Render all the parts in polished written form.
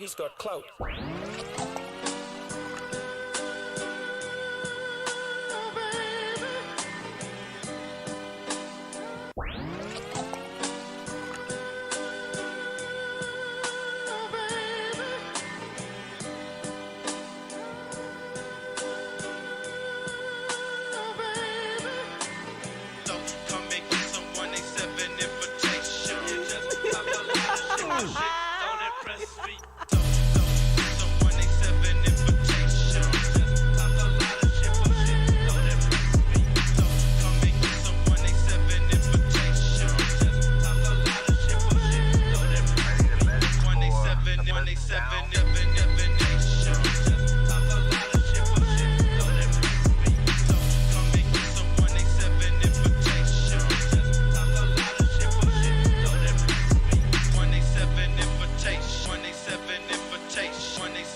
He's got clout.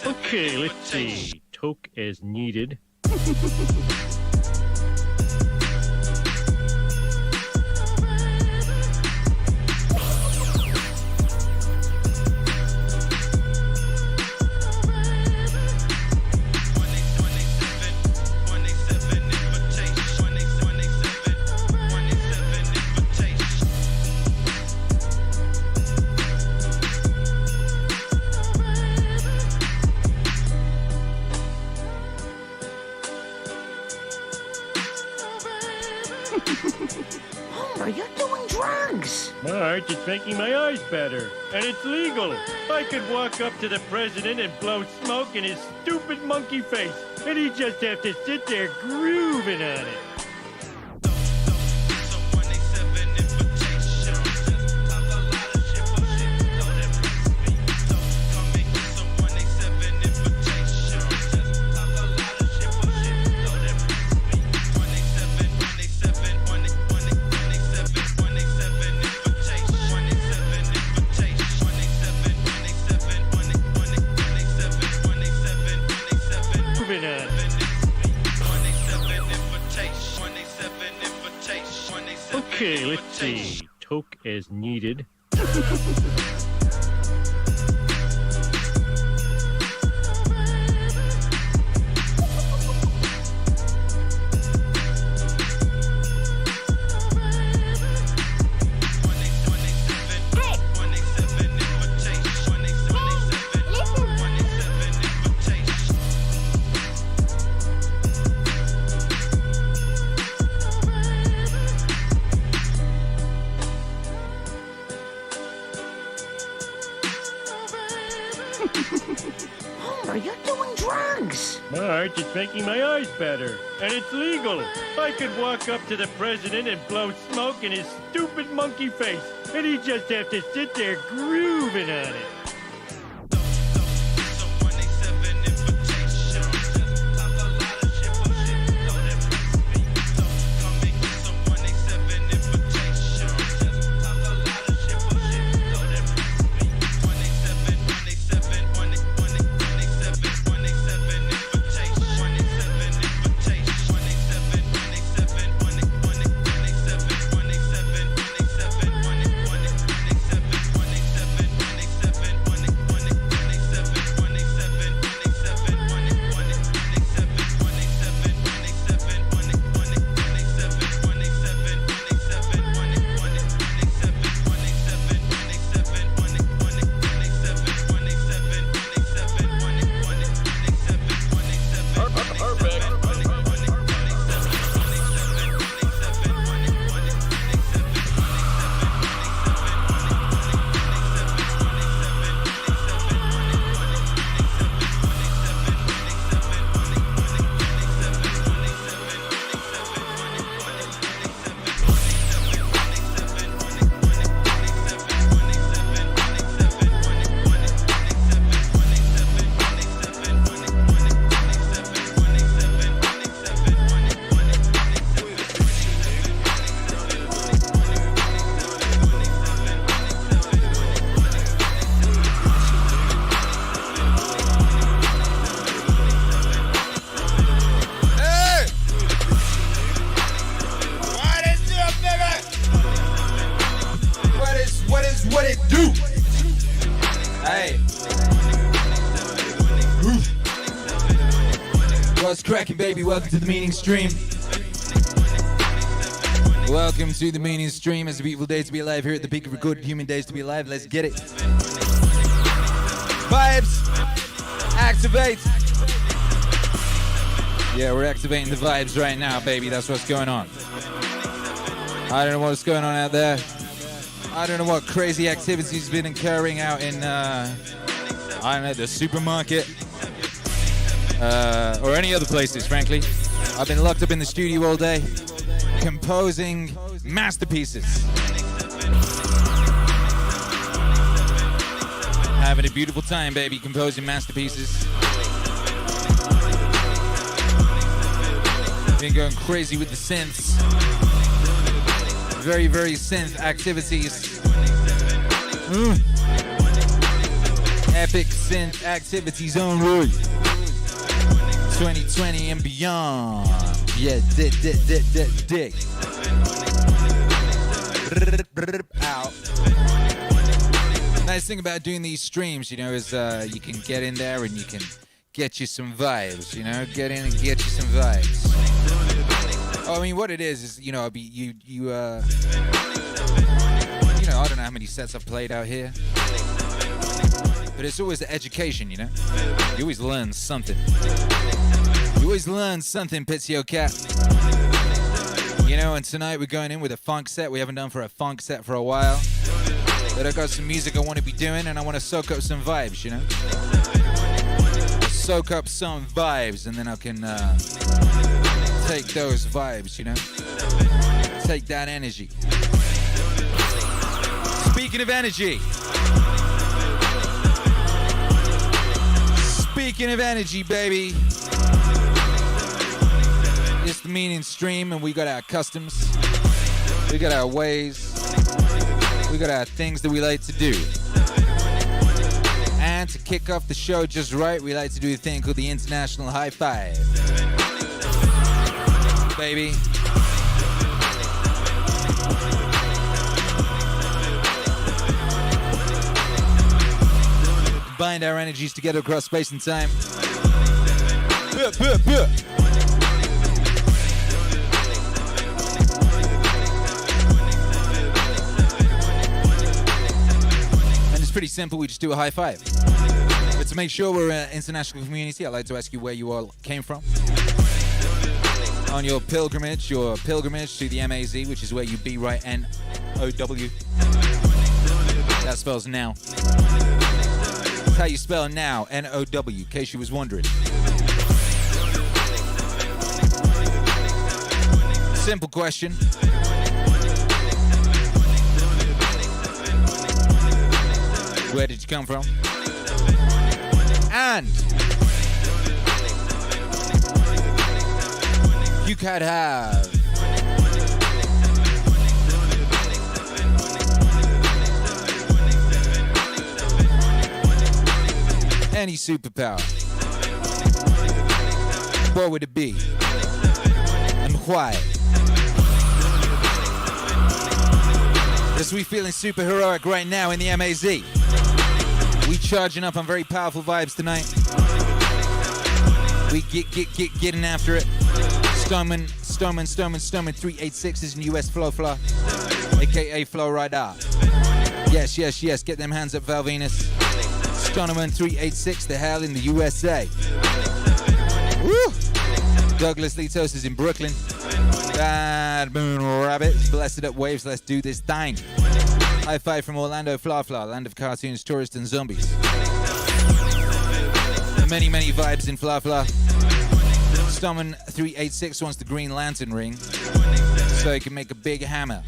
Okay, let's see. Toke as needed. Are you doing drugs? Marge, it's making my eyes better. And it's legal. I could walk up to the president and blow smoke in his stupid monkey face. And he'd just have to sit there grooving on it. Okay, let's see. Toke as needed. Are you doing drugs? Marge, it's making my eyes better. And it's legal. I could walk up to the president and blow smoke in his stupid monkey face. And he'd just have to sit there grooving on it. What's cracking, baby? Welcome to the Meaning Stream. Welcome to the Meaning Stream. It's a beautiful day to be alive here at the peak of recorded human days to be alive. Let's get it. Vibes. Activate. Yeah, we're activating the vibes right now, baby. That's what's going on. I don't know what's going on out there. I don't know what crazy activities been occurring out in, I don't know, the supermarket. Or any other places, frankly. I've been locked up in the studio all day, composing masterpieces. Having a beautiful time, baby, composing masterpieces. Been going crazy with the synths. Very, very synth activities. Epic synth activities on road. 2020 and beyond. Yeah, dig. Out. Nice thing about doing these streams, you know, is you can get in there and you can get you some vibes, you know? Get in and get you some vibes. Oh, I mean, what it is, you know, you know, I don't know how many sets I've played out here. But it's always the education, you know? You always learn something. You always learn something, Pizio Cat. You know, and tonight we're going in with a funk set. We haven't done for a funk set for a while. But I got some music I want to be doing, and I want to soak up some vibes, you know? Soak up some vibes, and then I can take those vibes, you know? Take that energy. Speaking of energy. Speaking of energy, baby. It's the Meaning Stream, and we got our customs. We got our ways. We got our things that we like to do. And to kick off the show just right, we like to do a thing called the International High Five. Baby. Bind our energies together across space and time. And it's pretty simple, we just do a high five. But to make sure we're an international community, I'd like to ask you where you all came from. On your pilgrimage to the MAZ, which is where you be, right? N-O-W. That spells now. That's how you spell now, N-O-W, in case you was wondering. Simple question. Where did you come from? And you could have any superpower. What would it be? And why? As we feeling super heroic right now in the MAZ. We charging up on very powerful vibes tonight. We getting after it. Stoneman 386 is in US Flow, aka Flow Rider. Yes, get them hands up, Val Venus. Stoneman 386, the hell in the USA. Woo! Douglas Litos is in Brooklyn. Bad Moon Rabbits, blessed up waves, let's do this thing. High five from Orlando, Fla, land of cartoons, tourists and zombies. Many vibes in Fla. Stoneman 386 wants the Green Lantern ring so he can make a big hammer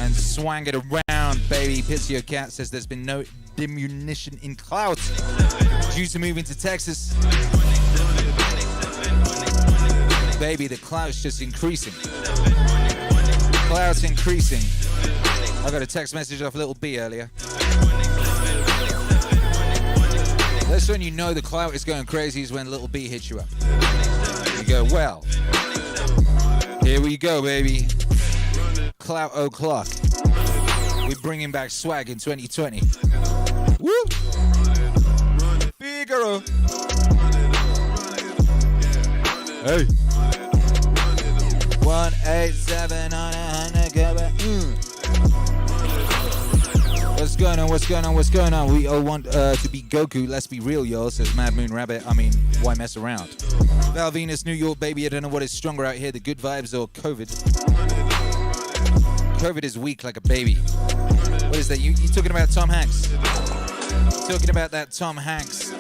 and swang it around, baby. Pizio Cat says there's been no diminution in clout due to moving to Texas. Baby, the clout's just increasing. Clout's increasing. I got a text message off Little B earlier. That's when you know the clout is going crazy, is when Little B hits you up. You go, well, here we go, baby. Clout o'clock. We're bringing back swag in 2020. Woo! Figaro. Hey. 187 on 100. Go back. What's going on? What's going on? What's going on? We all want to be Goku. Let's be real, y'all, says Mad Moon Rabbit. I mean, why mess around? Val Venus, New York, baby. I don't know what is stronger out here, the good vibes or COVID. COVID is weak like a baby. What is that? You talking about Tom Hanks? Talking about that Tom Hanks,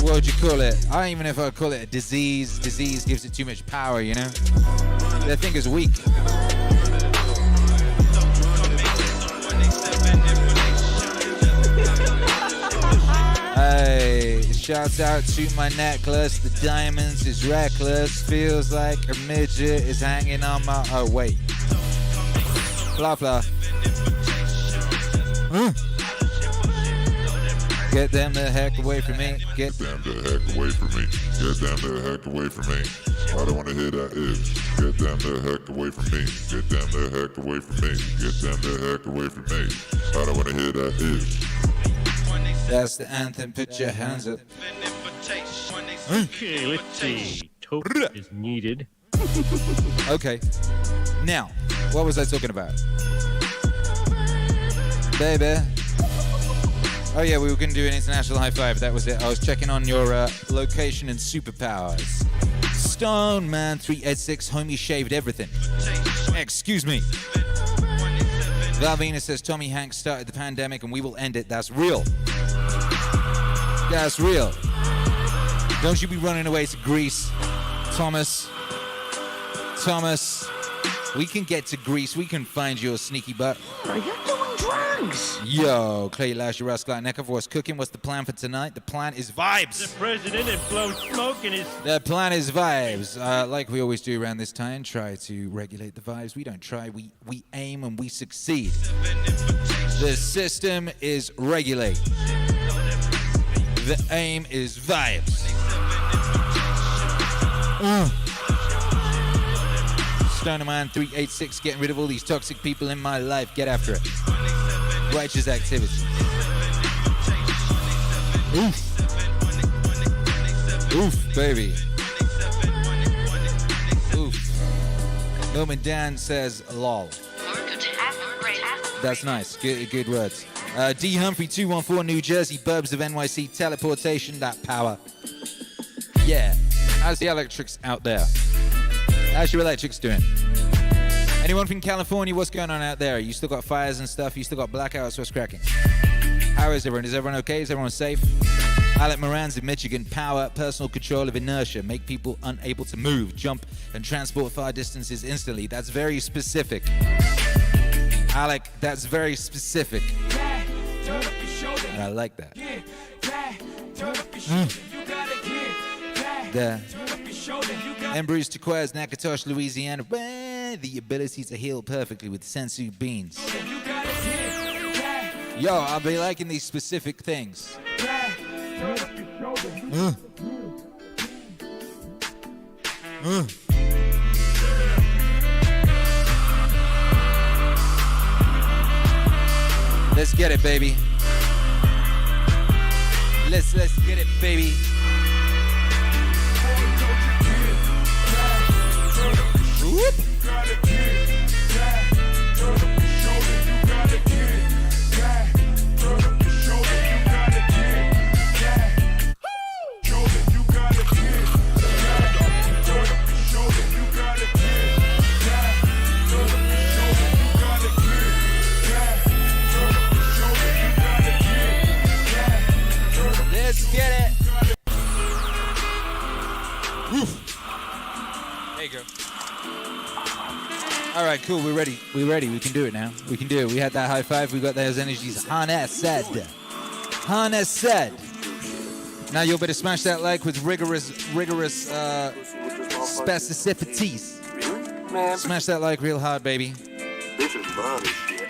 what would you call it? I don't even know if I'd call it a disease. Disease gives it too much power, you know? That thing is weak. Hey, shouts out to my necklace. The diamonds is reckless. Feels like a midget is hanging on my... Oh, wait. Blah, blah. Get them the heck away from me. Get them the heck away from me. Get them the heck away from me. I don't want to hear that if. Get them the heck away from me. Get them the heck away from me. Get them the heck away from me. I don't want to hear that if. That's the anthem. Put your hands up. Okay, let's see. Token is needed. Okay. Now, what was I talking about? Baby. Oh yeah, we were going to do an international high five. That was it. I was checking on your location and superpowers. Stone Man 386, homie shaved everything. Excuse me. Valvina says Tommy Hanks started the pandemic and we will end it. That's real. That's real. Don't you be running away to Greece, Thomas. Thomas, we can get to Greece. We can find your sneaky butt. Are you doing drugs? Yo, Clay Lash, Rascal Neckov, what's cooking? What's the plan for tonight? The plan is vibes. The president and blow smoke in his... The plan is vibes. Like we always do around this time, try to regulate the vibes. We don't try, we aim and we succeed. The system is regulate. The aim is vibes. Stonerman 386, getting rid of all these toxic people in my life. Get after it. Righteous activity. Oof. Oof, baby. Oof. Norman Dan says lol. That's nice. Good words. D Humphrey 214, New Jersey, Burbs of NYC, teleportation, that power. Yeah. How's the electrics out there? How's your electrics doing? Anyone from California, what's going on out there? You still got fires and stuff? You still got blackouts? What's cracking? How is everyone? Is everyone okay? Is everyone safe? Alec Moran's in Michigan. Power, personal control of inertia. Make people unable to move, jump, and transport far distances instantly. That's very specific. Alec, that's very specific. And I like that. There. Embrews Turquoise, Nakatosh, Louisiana. The ability to heal perfectly with sensu beans. Yo, I'll be liking these specific things. Let's get it, baby. Let's get it, baby. Whoop. Let's get it. Woof. There you go. All right, cool. We're ready. We're ready. We can do it now. We can do it. We had that high five. We got those energies. Hana said. Hana said. Now you'll better smash that like with rigorous specificities. Man. Smash that like real hard, baby. This is fun as shit.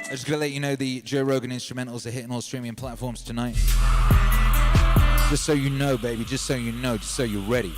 I'm just gonna let you know the Joe Rogan instrumentals are hitting all streaming platforms tonight. Just so you know, baby. Just so you know. Just so you're ready.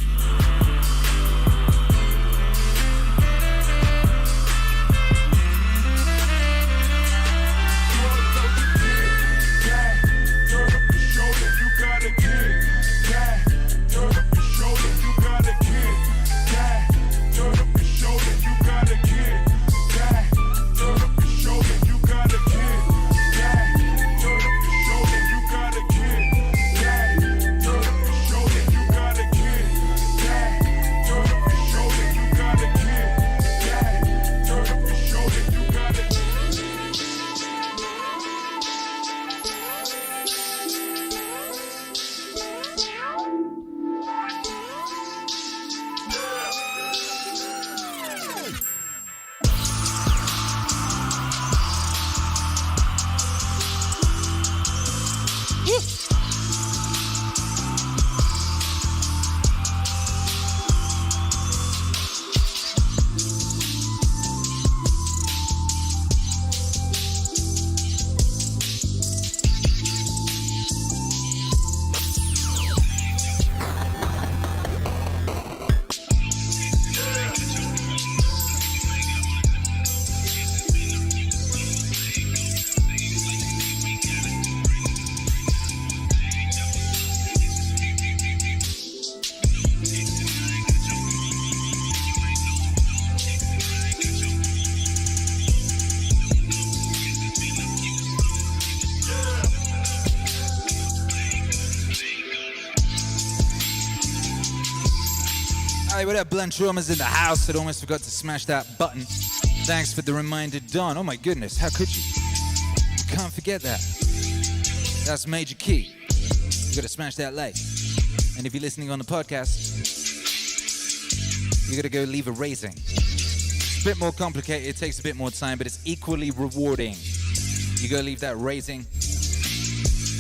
Hey, what up, Blunt Trauma's in the house. I'd almost forgot to smash that button. Thanks for the reminder, Don. Oh my goodness, how could you? You can't forget that. That's major key. You gotta smash that like. And if you're listening on the podcast, you gotta go leave a rating. It's a bit more complicated, it takes a bit more time, but it's equally rewarding. You go leave that rating.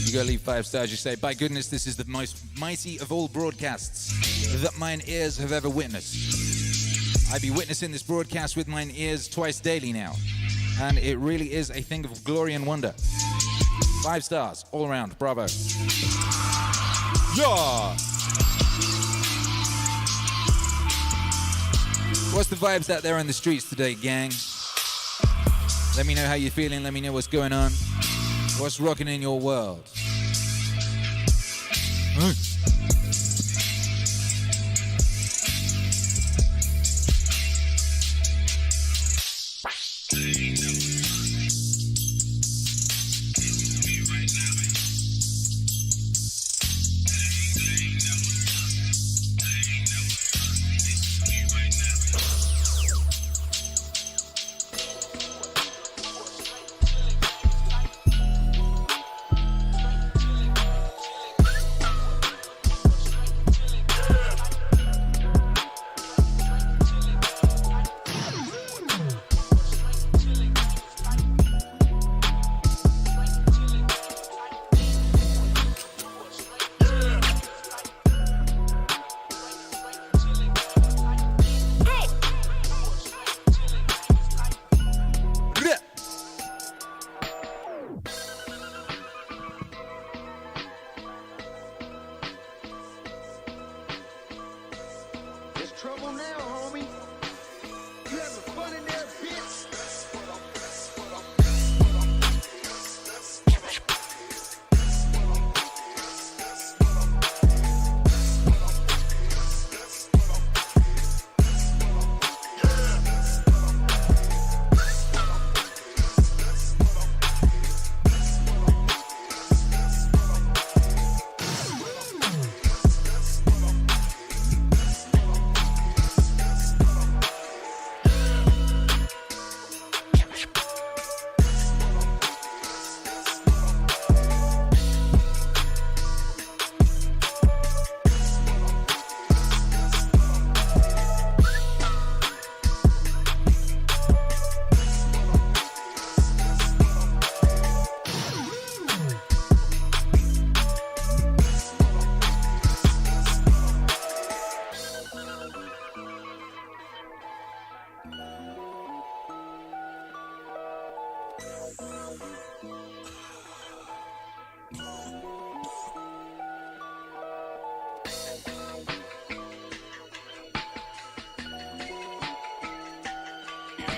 You go leave 5 stars. You say, by goodness, this is the most mighty of all broadcasts that mine ears have ever witnessed. I be witnessing this broadcast with mine ears twice daily now. And it really is a thing of glory and wonder. 5 stars all around. Bravo. Yeah! What's the vibes out there on the streets today, gang? Let me know how you're feeling. Let me know what's going on. What's rocking in your world?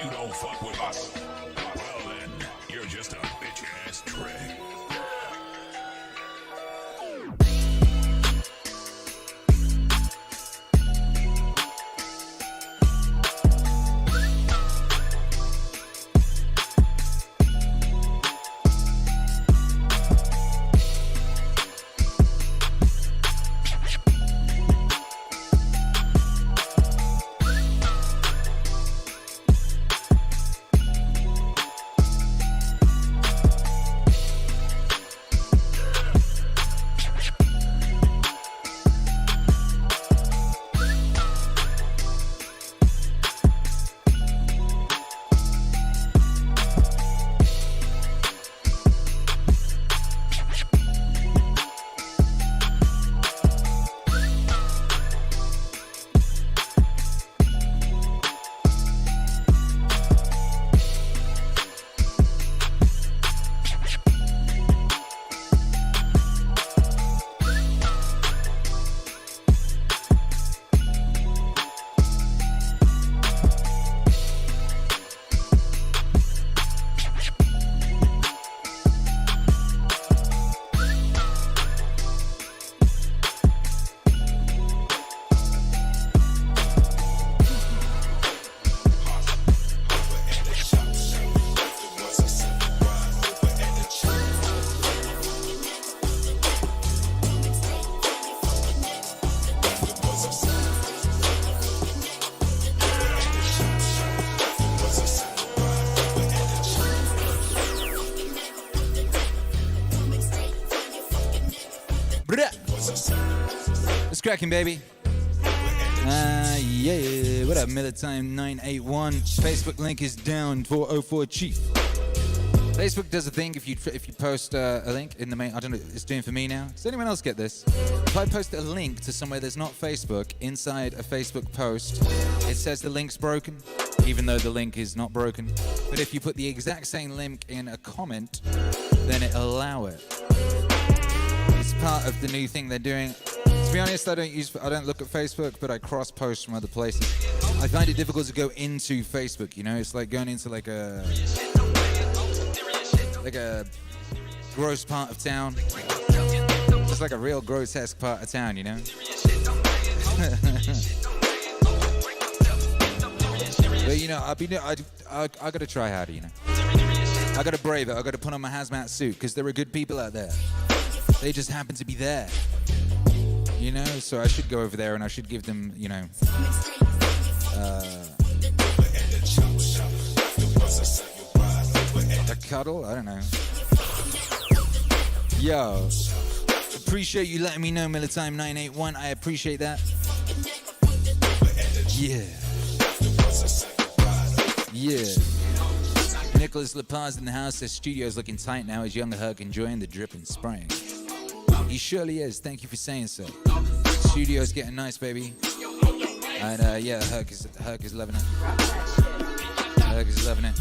You don't fuck with us. Well then, you're just a bitch-ass trick. What up? It's cracking, baby. Yeah. What up, Militime 981? Facebook link is down 404 Chief. Facebook does a thing if you post a link in the main. I don't know. It's doing for me now. Does anyone else get this? If I post a link to somewhere that's not Facebook inside a Facebook post, it says the link's broken, even though the link is not broken. But if you put the exact same link in a comment, then it'll allow it. It's part of the new thing they're doing. To be honest, I don't look at Facebook, but I cross post from other places. I find it difficult to go into Facebook. You know, it's like going into like a gross part of town. It's like a real grotesque part of town, you know? But you know, I gotta try harder, you know? I gotta brave it, I gotta put on my hazmat suit, because there are good people out there. They just happen to be there. You know, so I should go over there and I should give them, you know, a cuddle? I don't know. Yo, appreciate you letting me know, Militime 981. I appreciate that. Yeah. Nicholas La Paz in the house says studio's looking tight now. Is Younger Herc enjoying the drip and spraying? He surely is. Thank you for saying so. Studio's getting nice, baby. And yeah, Herc is loving it. Herc is loving it.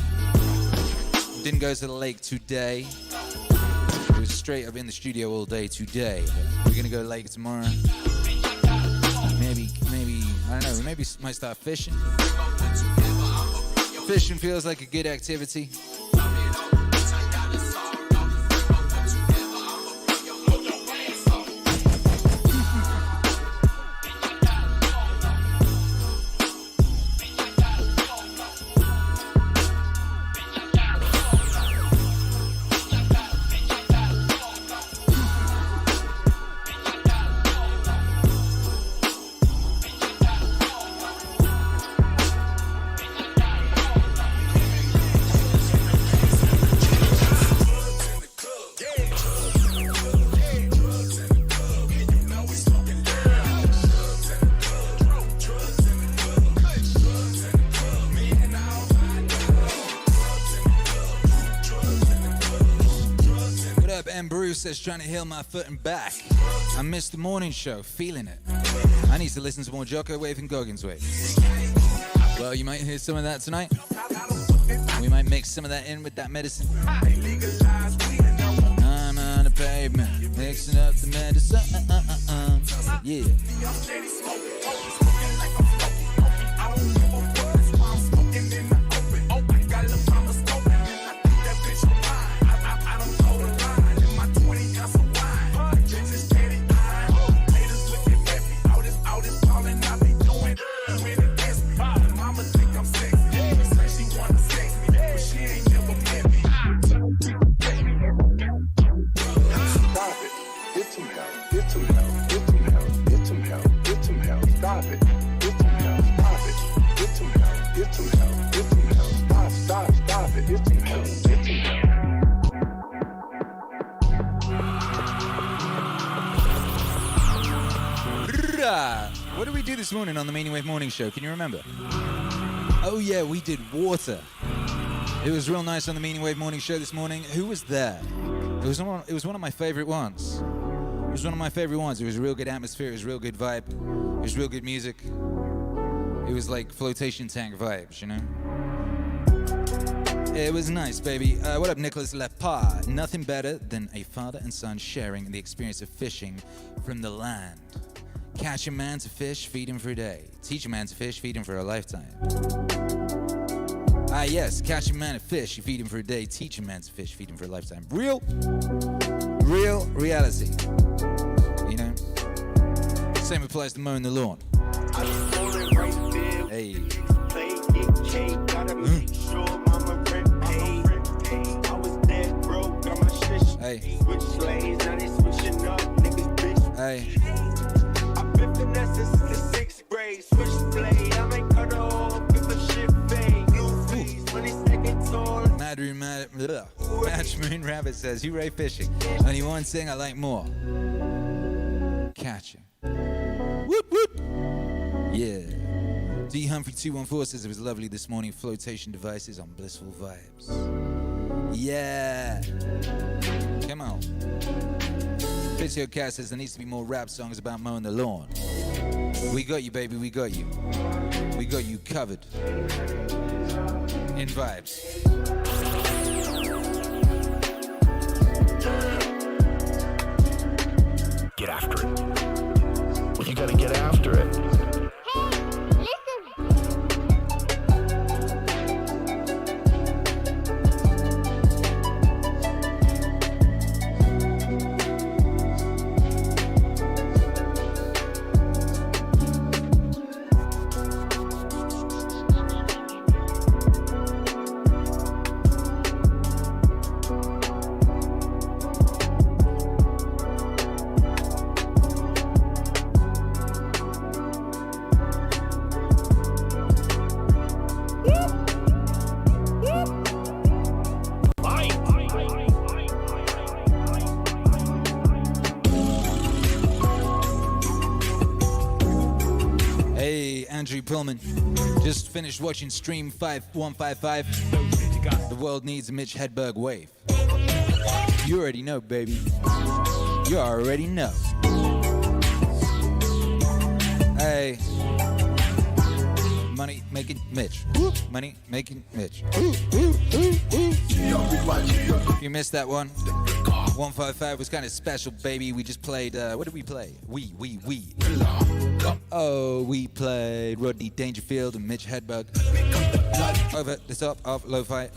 Didn't go to the lake today. It was straight up in the studio all day today. We're gonna go lake tomorrow. Maybe, I don't know, maybe might start fishing. Fishing feels like a good activity. Says trying to heal my foot and back. I missed the morning show, feeling it. I need to listen to more Jocko Wave and Goggins Wave. Well, you might hear some of that tonight. We might mix some of that in with that medicine. I'm on the pavement, mixing up the medicine. Yeah. What did we do this morning on the Meaning Wave Morning Show? Can you remember? Oh yeah, we did water. It was real nice on the Meaning Wave Morning Show this morning. Who was there? It was one of my favorite ones. It was one of my favorite ones. It was a real good atmosphere. It was a real good vibe. It was real good music. It was like flotation tank vibes, you know? It was nice, baby. What up, Nicholas Lepar? Nothing better than a father and son sharing the experience of fishing from the land. Catch a man to fish, feed him for a day. Teach a man to fish, feed him for a lifetime. Ah, yes, catch a man to fish, you feed him for a day. Teach a man to fish, feed him for a lifetime. Real reality. You know? Same applies to mowing the lawn. Hey. Hey. Hey. Match Moon Rabbit says, hooray fishing. Only one thing I like more. catching. Whoop, whoop. Yeah. D. Humphrey 214 says it was lovely this morning. Flotation devices on blissful vibes. Yeah. Come on. Physio Cat says there needs to be more rap songs about mowing the lawn. We got you, baby. We got you. We got you covered. In vibes. Get after it. You gotta get after it. Pullman. Just finished watching Stream 5155. The world needs a Mitch Hedberg wave. You already know, baby. You already know. Hey. Money making Mitch. Money making Mitch. If you missed that one, 155 was kind of special, baby. We just played, what did we play? We. Oh, we played Rodney Dangerfield and Mitch Hedberg. Over the top of Lo-Fi.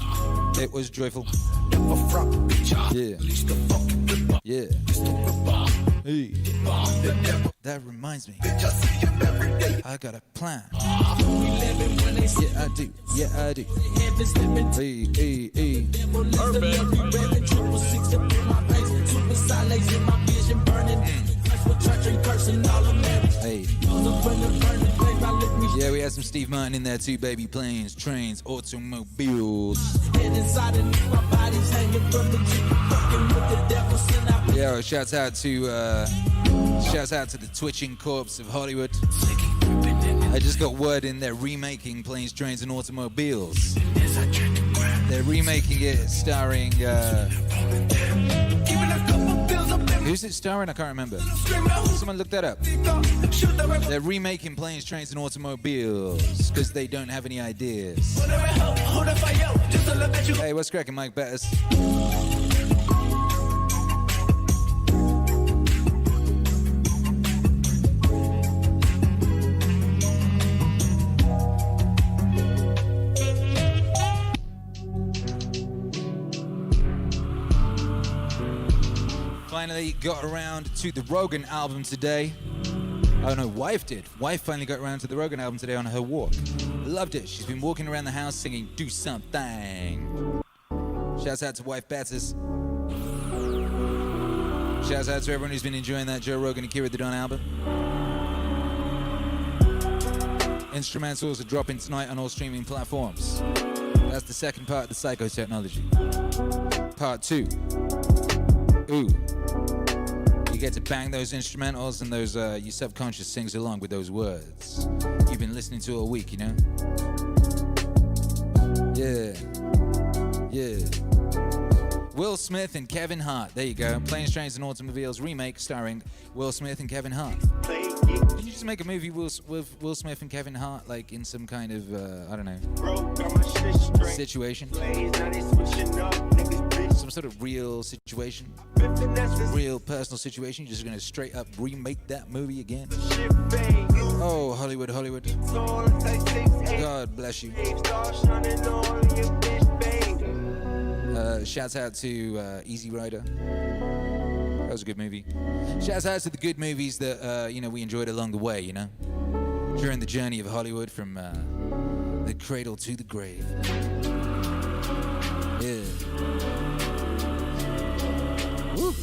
It was joyful. Yeah. Yeah. Hey. That reminds me. I got a plan. Yeah, I do. Yeah, I do. Hey, hey, hey. Hey. Yeah, we had some Steve Martin in there too, baby. Planes, trains, automobiles. Yeah, shouts out to the twitching corpse of Hollywood. I just got word in they're remaking Planes, Trains, and Automobiles. They're remaking it starring who's it starring? I can't remember. Someone look that up. They're remaking Planes, Trains, and Automobiles because they don't have any ideas. Hey, what's cracking, Mike Bettis? Finally got around to the Rogan album today. Oh no, wife did. Wife finally got around to the Rogan album today on her walk. Loved it. She's been walking around the house singing "Do Something." Shouts out to wife Bettis. Shouts out to everyone who's been enjoying that Joe Rogan Akira The Don album. Instrumentals are dropping tonight on all streaming platforms. That's the second part of the psychotechnology. Part 2. Ooh. You get to bang those instrumentals and those your subconscious sings along with those words you've been listening to all week, you know? Yeah. Yeah. Will Smith and Kevin Hart. There you go. Planes, Trains, and Automobiles remake starring Will Smith and Kevin Hart. Did you just make a movie with Will Smith and Kevin Hart, like in some kind of, I don't know, situation? Some sort of real situation? Real personal situation? You're just going to straight up remake that movie again? Oh, Hollywood, Hollywood. God bless you. Shouts out to Easy Rider. That was a good movie. Shouts out to the good movies that we enjoyed along the way, you know, during the journey of Hollywood from the cradle to the grave. Yeah. Woo.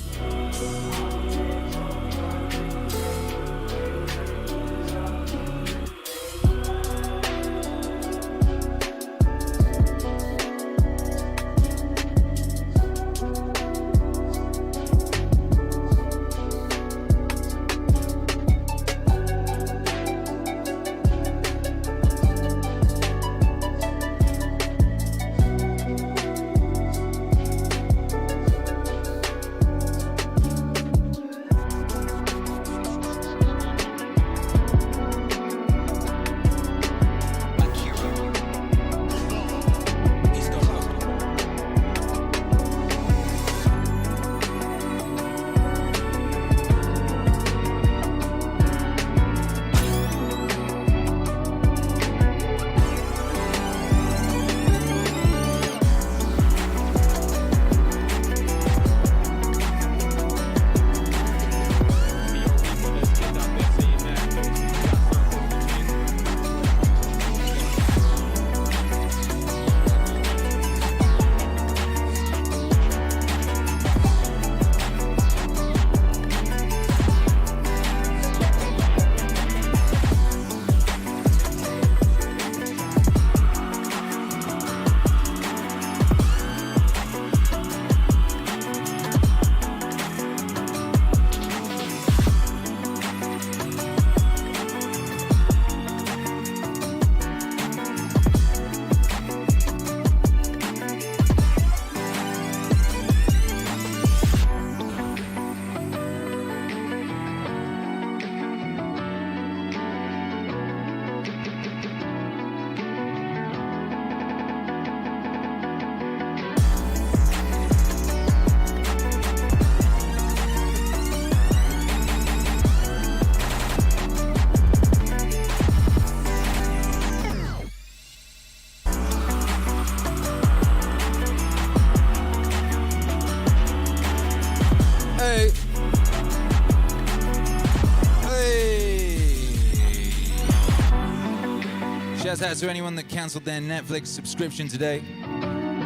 Shouts out to anyone that cancelled their Netflix subscription today.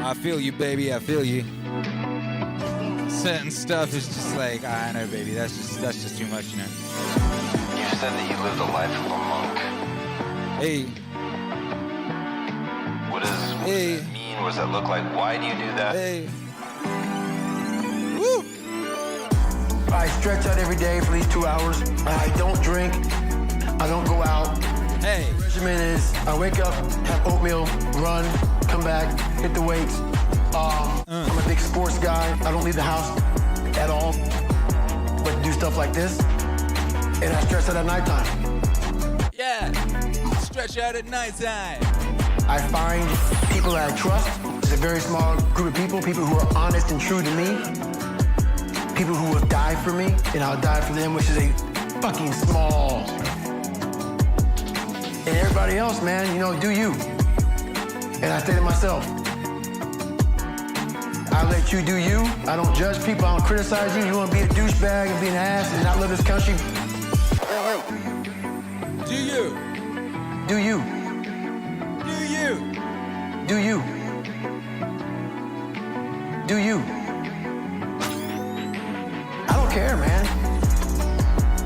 I feel you, baby. I feel you. Certain stuff is just like, I know, baby. That's just too much, you know. You said that you lived the life of a monk. Hey. What does that mean? What does that look like? Why do you do that? Hey. Woo. I stretch out every day for at least 2 hours. I don't drink. I don't go out. Hey. The regimen is I wake up, have oatmeal, run, come back, hit the weights. I'm a big sports guy. I don't leave the house at all, but do stuff like this. And I stretch out at nighttime. Yeah. Stretch out at nighttime. I find people that I trust. It's a very small group of people who are honest and true to me. People who will die for me, and I'll die for them, which is a fucking small. And everybody else, man, you know, do you. And I say to myself, I let you do you. I don't judge people. I don't criticize you. You want to be a douchebag and be an ass and not live this country? Do you. Do you. Do you. Do you. Do you. I don't care, man.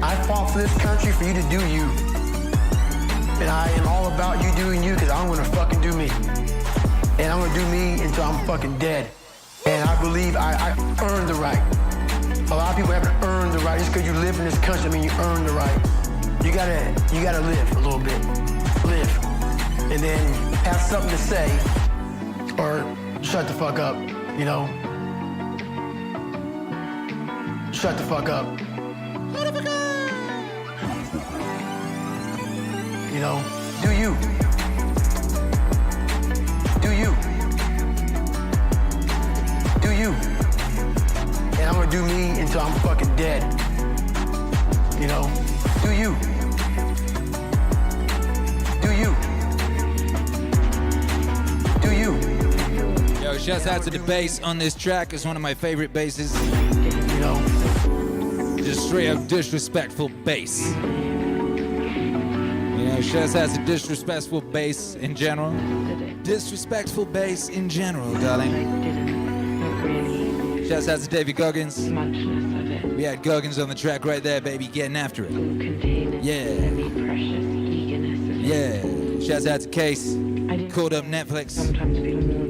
I fought for this country for you to do you. And I am all about you doing you because I'm going to fucking do me. And I'm going to do me until I'm fucking dead. And I believe I earned the right. A lot of people haven't earned the right. Just because you live in this country, I mean, you earn the right. You gotta live a little bit. Live. And then have something to say or shut the fuck up, you know? Shut the fuck up. Shut the fuck up! You know, do you. Do you. Do you. And I'm gonna do me until I'm fucking dead. You know, do you. Do you. Do you. Yo, shouts out to the bass on this track. It's one of my favorite basses. You know. Just straight up disrespectful bass. You know, shouts out to disrespectful bass in general. Disrespectful bass in general, darling. Shouts out to David Goggins. We had Goggins on the track right there, baby, getting after it. Yeah. Yeah. Shouts out to Case. Called up Netflix.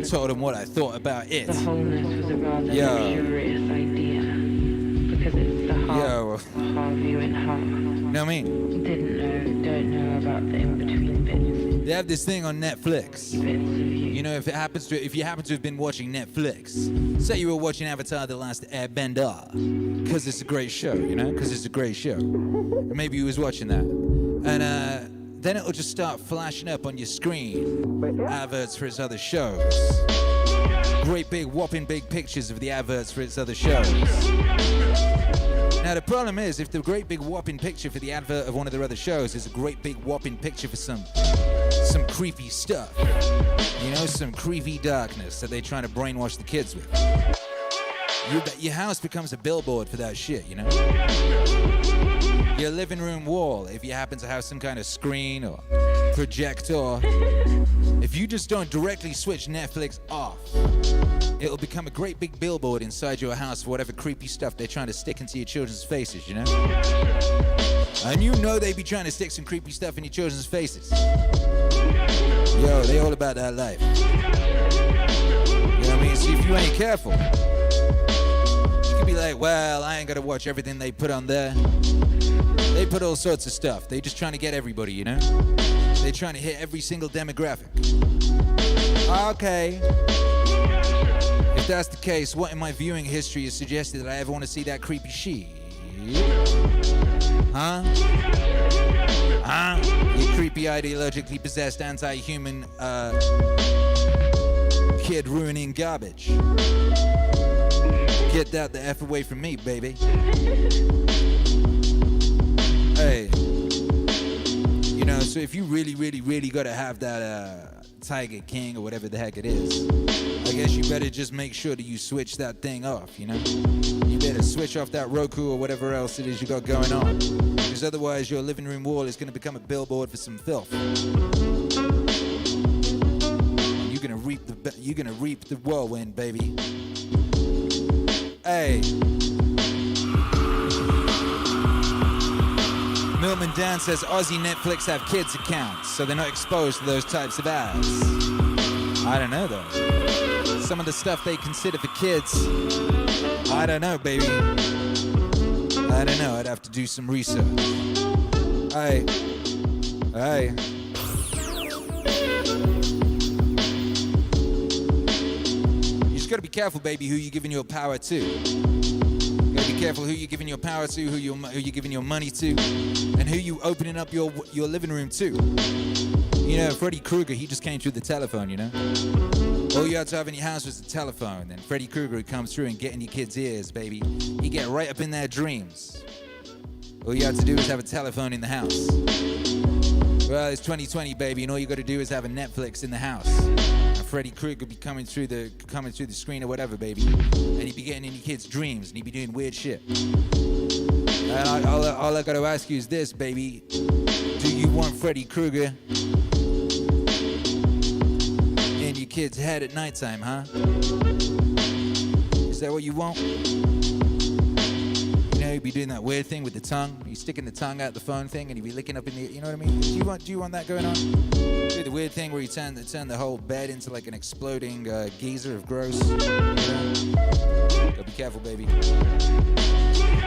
Told him what I thought about it. Yo. Yo. You know what I mean? Don't know about the in-between bits. They have this thing on Netflix. You know, if you happen to have been watching Netflix, say you were watching Avatar: The Last Airbender, because it's a great show, you know, because it's a great show. Or maybe you was watching that, and then it'll just start flashing up on your screen adverts for its other shows. Great big whopping big pictures of the adverts for its other shows. Now the problem is, if the great big whopping picture for the advert of one of their other shows is a great big whopping picture for some creepy stuff, you know, some creepy darkness that they're trying to brainwash the kids with, your house becomes a billboard for that shit, you know? Your living room wall, if you happen to have some kind of screen or projector, if you just don't directly switch Netflix off, it'll become a great big billboard inside your house for whatever creepy stuff they're trying to stick into your children's faces, you know? And you know they be trying to stick some creepy stuff in your children's faces. Yo, they all about that life. You know what I mean? See, if you ain't careful, you could be like, well, I ain't gotta watch everything they put on there. They put all sorts of stuff. They just trying to get everybody, you know? They're trying to hit every single demographic. Okay. If that's the case, what in my viewing history has suggested that I ever want to see that creepy shit? Huh? Huh? You creepy, ideologically possessed, anti-human, kid ruining garbage. Get that the F away from me, baby. Hey. You know, so if you really gotta have that, Tiger King or whatever the heck it is, I guess you better just make sure that you switch that thing off, you know? You better switch off that Roku or whatever else it is you got going on, because otherwise your living room wall is going to become a billboard for some filth. reap the whirlwind, baby. Hey. Milman Dan says Aussie Netflix have kids accounts, so they're not exposed to those types of ads. I don't know though. Some of the stuff they consider for kids, I don't know, baby. I don't know. I'd have to do some research. Hey. You just gotta be careful, baby, who you're giving your power to. You gotta be careful who you're giving your power to, who you're giving your money to, and who you opening up your living room to. You know, Freddy Krueger, he just came through the telephone, you know? All you had to have in your house was a telephone. Then Freddy Krueger would come through and get in your kids' ears, baby. He'd get right up in their dreams. All you had to do was have a telephone in the house. Well, it's 2020, baby, and all you got to do is have a Netflix in the house. And Freddy Krueger would be coming through the screen or whatever, baby. And he'd be getting in your kids' dreams, and he'd be doing weird shit. And all I got to ask you is this, baby. Do you want Freddy Krueger in your kid's head at nighttime, huh? Is that what you want? You know, he'd be doing that weird thing with the tongue. He's sticking the tongue out the phone thing, and he'd be licking up in the, you know what I mean? Do you want that going on? Do the weird thing where you turn the whole bed into like an exploding geyser of gross. You know? Gotta be careful, baby.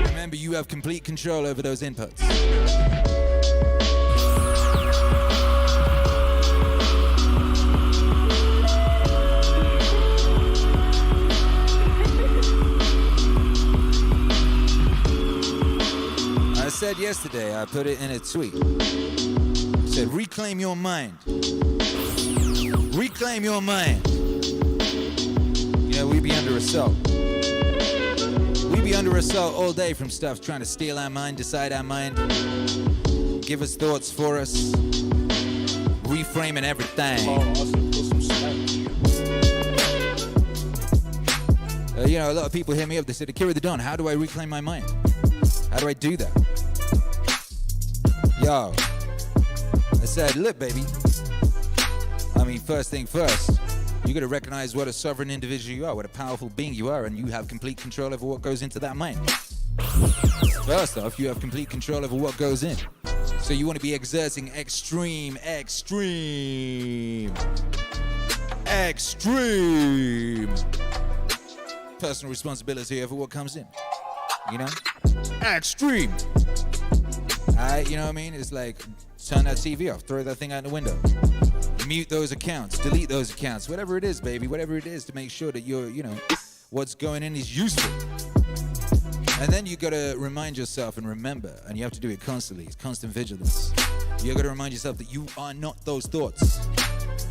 Remember, you have complete control over those inputs. I said yesterday, I put it in a tweet. I said, reclaim your mind. Reclaim your mind. You know, we be under assault. We be under assault all day from stuff trying to steal our mind, decide our mind, give us thoughts for us, reframing everything. You know, a lot of people hit me up. They said, Akira The Don, how do I reclaim my mind? How do I do that? Yo, I said, look, baby. I mean, first thing first, you got to recognize what a sovereign individual you are, what a powerful being you are, and you have complete control over what goes into that mind. First off, you have complete control over what goes in. So you want to be exerting extreme personal responsibility over what comes in. You know? Extreme. You know what I mean? It's like, turn that TV off, throw that thing out the window. Mute those accounts, delete those accounts, whatever it is, baby, whatever it is to make sure that you're, you know, what's going in is useful. And then you gotta remind yourself and remember, and you have to do it constantly, it's constant vigilance. You gotta remind yourself that you are not those thoughts.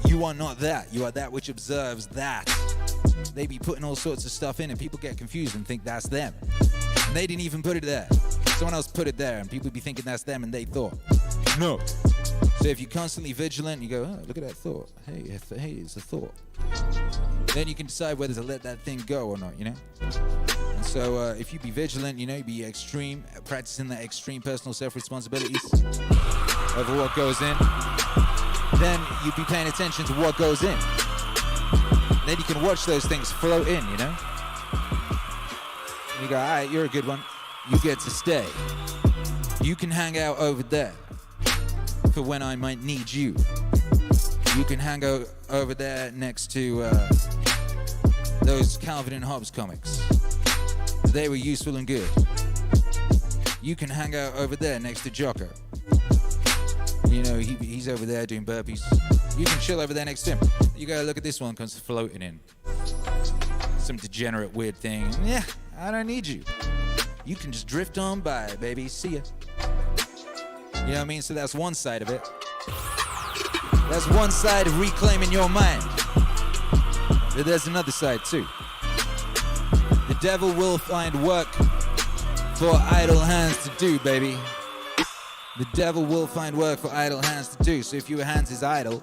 You are not that. You are that which observes that. They be putting all sorts of stuff in and people get confused and think that's them. And they didn't even put it there. Someone else put it there and people be thinking that's them and they thought. No. So if you're constantly vigilant, you go, oh, look at that thought. Hey, it's a thought. Then you can decide whether to let that thing go or not, you know? And so if you be vigilant, you know, you be extreme, practicing that extreme personal self-responsibilities over what goes in, then you'd be paying attention to what goes in. Then you can watch those things float in, you know? And you go, all right, you're a good one. You get to stay. You can hang out over there for when I might need you. You can hang out over there next to those Calvin and Hobbes comics. They were useful and good. You can hang out over there next to Jocko. You know, he's over there doing burpees. You can chill over there next to him. You gotta look at this one comes floating in. Some degenerate weird thing. Yeah, I don't need you. You can just drift on by, baby. See ya. You know what I mean? So that's one side of it. That's one side of reclaiming your mind. But there's another side too. The devil will find work for idle hands to do, baby. The devil will find work for idle hands to do. So if your hands is idle,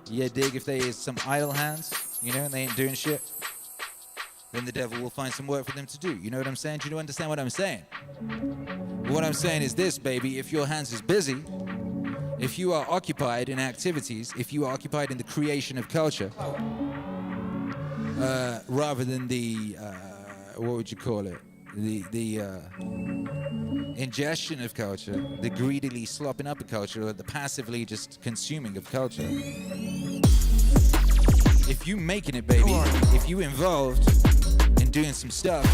you dig, if there is some idle hands, you know, and they ain't doing shit, then the devil will find some work for them to do. You know what I'm saying? Do you understand what I'm saying? What I'm saying is this, baby. If your hands is busy, if you are occupied in activities, if you are occupied in the creation of culture, rather than the what would you call it? The ingestion of culture, the greedily slopping up of culture, or the passively just consuming of culture. If you making it, baby, if you involved in doing some stuff,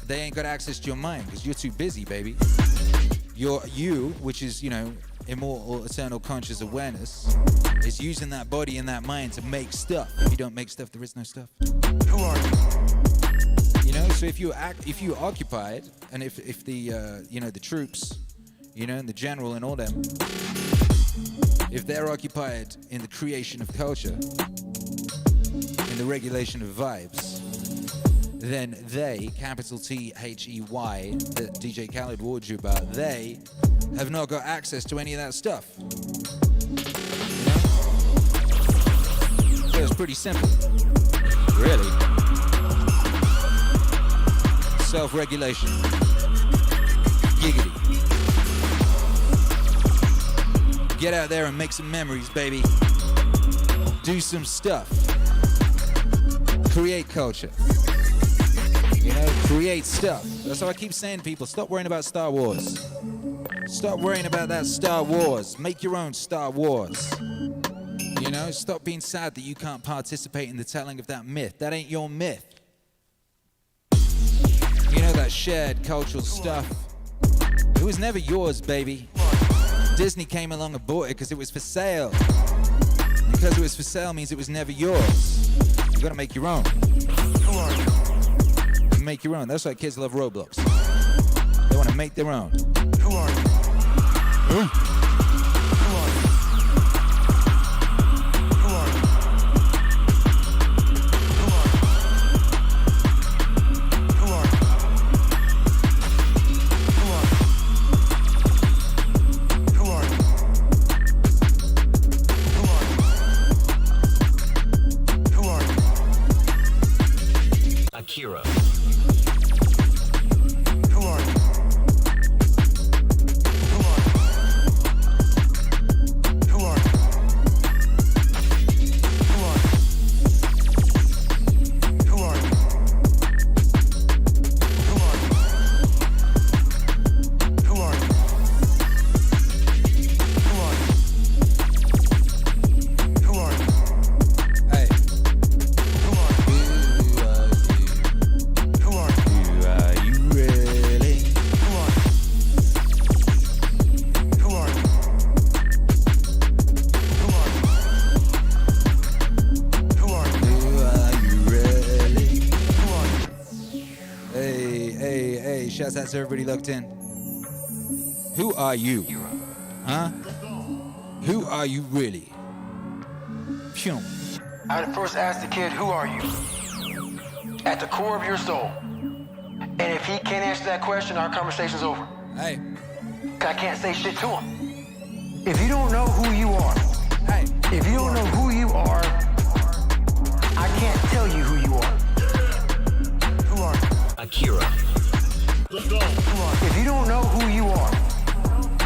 they ain't got access to your mind because you're too busy, baby. You, which is, you know, immortal, eternal conscious awareness, is using that body and that mind to make stuff. If you don't make stuff, there is no stuff. Who are you? You know, so if you're occupied, and if the you know, the troops, you know, and the general and all them, if they're occupied in the creation of culture, in the regulation of vibes, then they, capital They, that DJ Khaled warned you about, they have not got access to any of that stuff. You know? So it's pretty simple. Really. Self-regulation. Giggity. Get out there and make some memories, baby. Do some stuff. Create culture. You know, create stuff. That's what I keep saying to people. Stop worrying about Star Wars. Stop worrying about that Star Wars. Make your own Star Wars. You know, stop being sad that you can't participate in the telling of that myth. That ain't your myth. You know, that shared cultural stuff. It was never yours, baby. Disney came along and bought it because it was for sale. Because it was for sale means it was never yours. You gotta make your own. Make your own. That's why kids love Roblox. They want to make their own. Who are you? Who are you? Who are you? Who are you? Who are you? Who are you? Who are you? Who are you? Akira. Shouts out to everybody locked in. Who are you? Huh? Who are you really? Phew. I had to first ask the kid, who are you? At the core of your soul. And if he can't answer that question, our conversation's over. Hey. I can't say shit to him. If you don't know who you are, hey. If you don't know who you are, I can't tell you who you are. Who are you? Akira. Let's go. If you don't know who you are,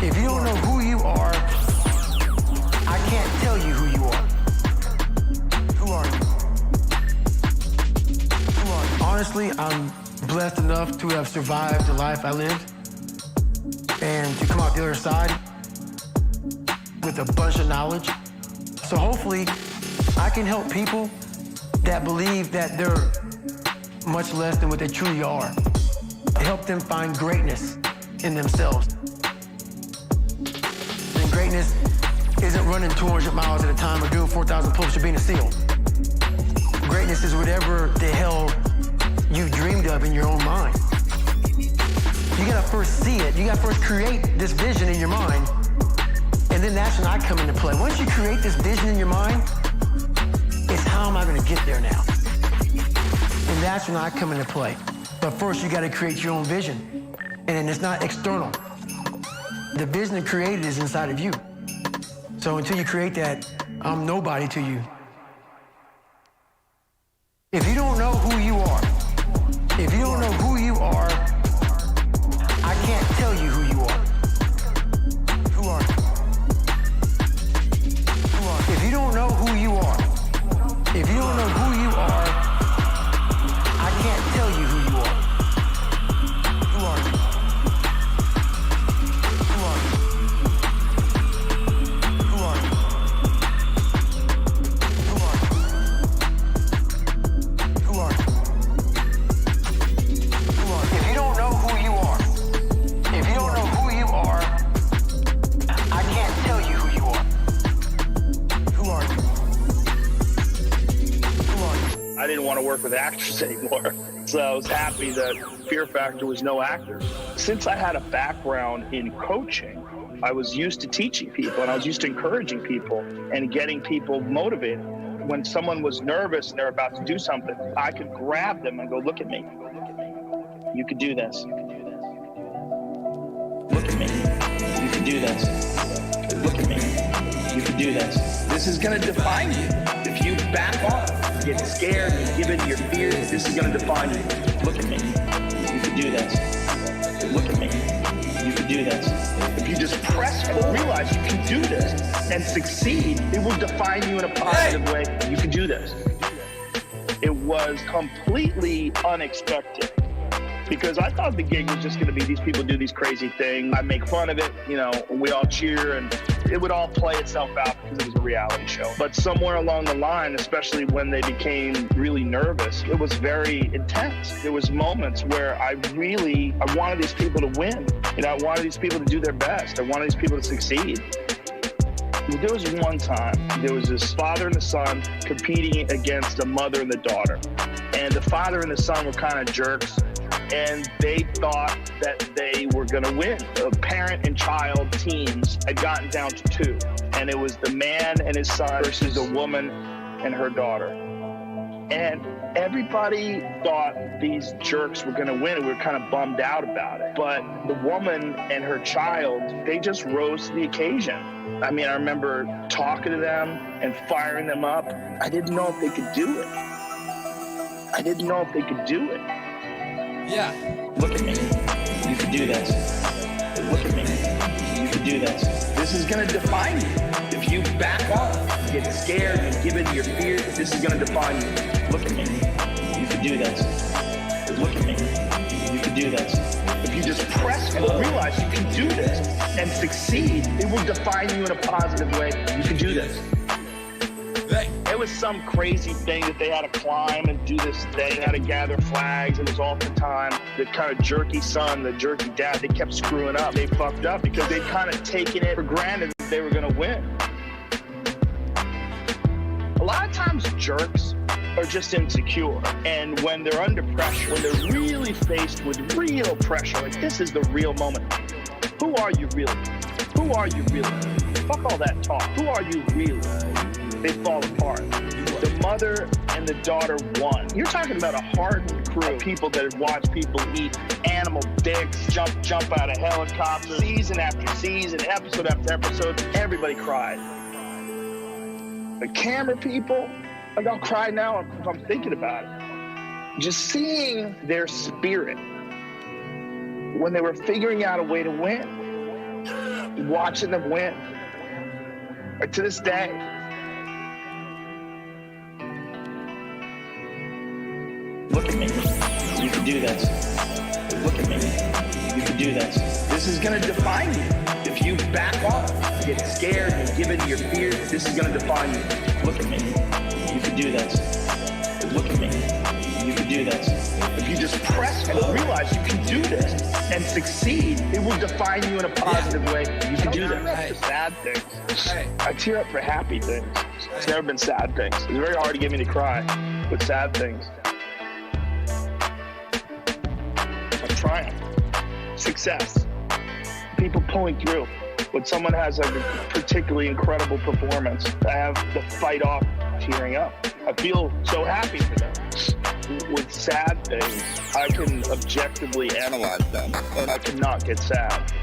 if you don't know who you are, I can't tell you who you are. Who are you? Who are you? Honestly, I'm blessed enough to have survived the life I lived and to come out the other side with a bunch of knowledge. So hopefully, I can help people that believe that they're much less than what they truly are. Help them find greatness in themselves. And greatness isn't running 200 miles at a time or doing 4,000 pull-ups or being a SEAL. Greatness is whatever the hell you dreamed of in your own mind. You gotta first see it. You gotta first create this vision in your mind. And then that's when I come into play. Once you create this vision in your mind, it's how am I gonna get there now? And that's when I come into play. But first, you got to create your own vision. And it's not external. The vision created is inside of you. So until you create that, I'm nobody to you. If you don't know who you are, if you don't know who you are, I can't tell you who you are. Who are you? Who are you? If you don't know who you are, if you don't know who you are, with actors anymore. So I was happy that Fear Factor was no actors. Since I had a background in coaching, I was used to teaching people and I was used to encouraging people and getting people motivated. When someone was nervous and they're about to do something, I could grab them and go, look at me. You could do this. Look at me. You could do this. Look at me. You could do this. This is going to define you. If you back off, get scared, and give in to your fears, this is going to define you. Look at me. You could do this. Look at me. You could do this. If you just press and realize you can do this and succeed, it will define you in a positive way. You can do this. It was completely unexpected. Because I thought the gig was just going to be these people do these crazy things. I make fun of it, you know, we all cheer, and it would all play itself out because it was a reality show. But somewhere along the line, especially when they became really nervous, it was very intense. There was moments where I wanted these people to win. You know, I wanted these people to do their best. I wanted these people to succeed. There was one time, there was this father and the son competing against a mother and the daughter. And the father and the son were kind of jerks. And they thought that they were going to win. The parent and child teams had gotten down to 2. And it was the man and his son versus the woman and her daughter. And everybody thought these jerks were going to win. We were kind of bummed out about it. But the woman and her child, they just rose to the occasion. I mean, I remember talking to them and firing them up. I didn't know if they could do it. I didn't know if they could do it. Yeah. Look at me. You can do this. Look at me. You can do this. This is going to define you. If you back off, get scared, and give in to your fears, this is going to define you. Look at me. You can do this. Look at me. You can do this. If you just press and realize you can do this and succeed, it will define you in a positive way. You can do this. It was some crazy thing that they had to climb and do this thing, they had to gather flags. It was all the time. The kind of jerky son, the jerky dad, they kept screwing up. They fucked up because they'd kind of taken it for granted that they were going to win. A lot of times jerks are just insecure. And when they're under pressure, when they're really faced with real pressure, like this is the real moment. Who are you really? Who are you really? Fuck all that talk. Who are you really? They fall apart. The mother and the daughter won. You're talking about a hardened crew of people that have watched people eat animal dicks, jump out of helicopters, season after season, episode after episode. Everybody cried. The camera people, like I'll cry now if I'm thinking about it. Just seeing their spirit when they were figuring out a way to win, watching them win. Like to this day. Look at me. You can do this. Look at me. You can do this. This is going to define you. If you back off, get scared, and give in to your fears, this is going to define you. Look at me. You can do this. Look at me. You can do this. If you just press and realize you can do this and succeed, it will define you in a positive way. You can do this. For sad things. I tear up for happy things. It's never been sad things. It's very hard to get me to cry with sad things. Triumph, success, people pulling through. When someone has a particularly incredible performance, I have the fight off tearing up. I feel so happy for them. With sad things, I can objectively analyze them, and I cannot get sad.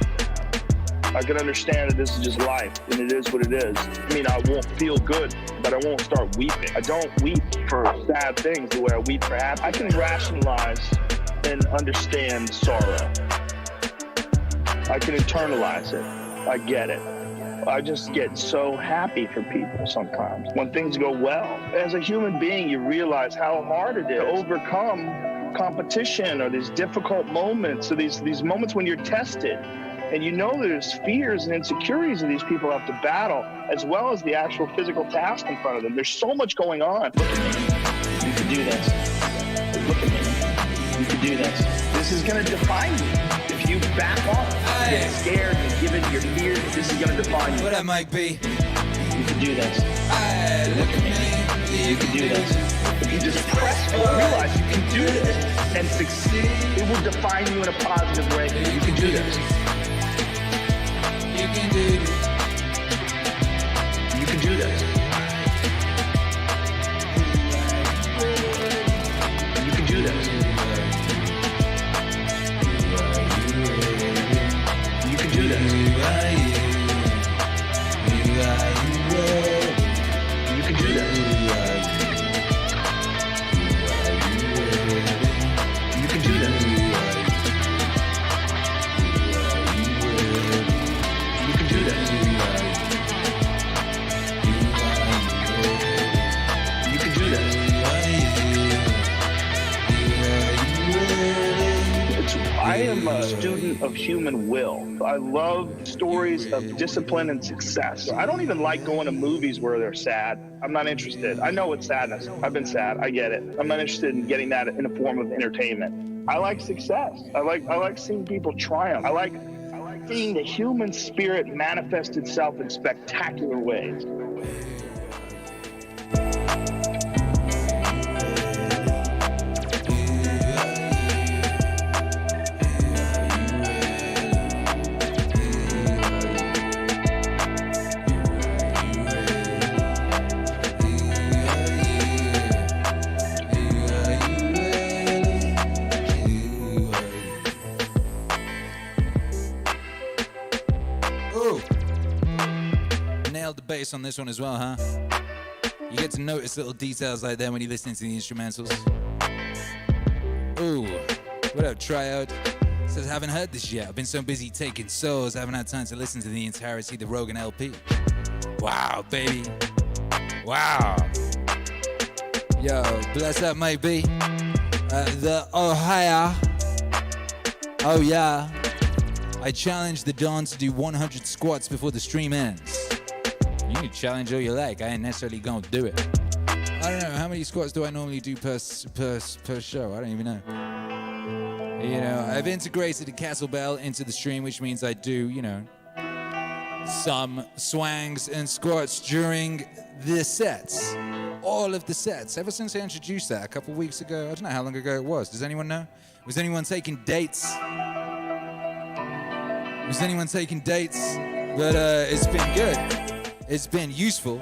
I can understand that this is just life, and it is what it is. I mean, I won't feel good, but I won't start weeping. I don't weep for sad things the way I weep for happy. I can rationalize and understand sorrow. I can internalize it. I get it. I just get so happy for people sometimes when things go well. As a human being, you realize how hard it is to overcome competition or these difficult moments or these moments when you're tested. And you know there's fears and insecurities that these people have to battle, as well as the actual physical task in front of them. There's so much going on. Look at me. You can do this. Look at me. You can do this. This is going to define you. If you back off, get scared, and give in to your fears, this is going to define you. What that might be. You can do this. Look at me. You can do this. If you just press forward, realize you can do this and succeed. It will define you in a positive way. You can do this. You can do this. You can do this. You can do this. You can do this. You can do this. You can do this. You can do this. You can do this. I am a student of human will. I love stories of discipline and success. I don't even like going to movies where they're sad. I'm not interested. I know it's sadness. I've been sad. I get it. I'm not interested in getting that in a form of entertainment. I like success. I like seeing people triumph. I like seeing the human spirit manifest itself in spectacular ways. On this one as well, huh? You get to notice little details like that when you're listening to the instrumentals. Ooh, what up, Tryout? Says, haven't heard this yet. I've been so busy taking souls, I haven't had time to listen to the entirety of the Rogan LP. Wow, baby. Wow. Yo, bless up, mate B. The Ohio. Oh, yeah. I challenge the Don to do 100 squats before the stream ends. You can challenge all you like. I ain't necessarily gonna do it. I don't know, how many squats do I normally do per show? I don't even know. You know, I've integrated a kettlebell into the stream, which means I do, you know, some swangs and squats during the sets. All of the sets. Ever since I introduced that a couple weeks ago. I don't know how long ago it was. Does anyone know? Was anyone taking dates? Was anyone taking dates? But it's been good. It's been useful.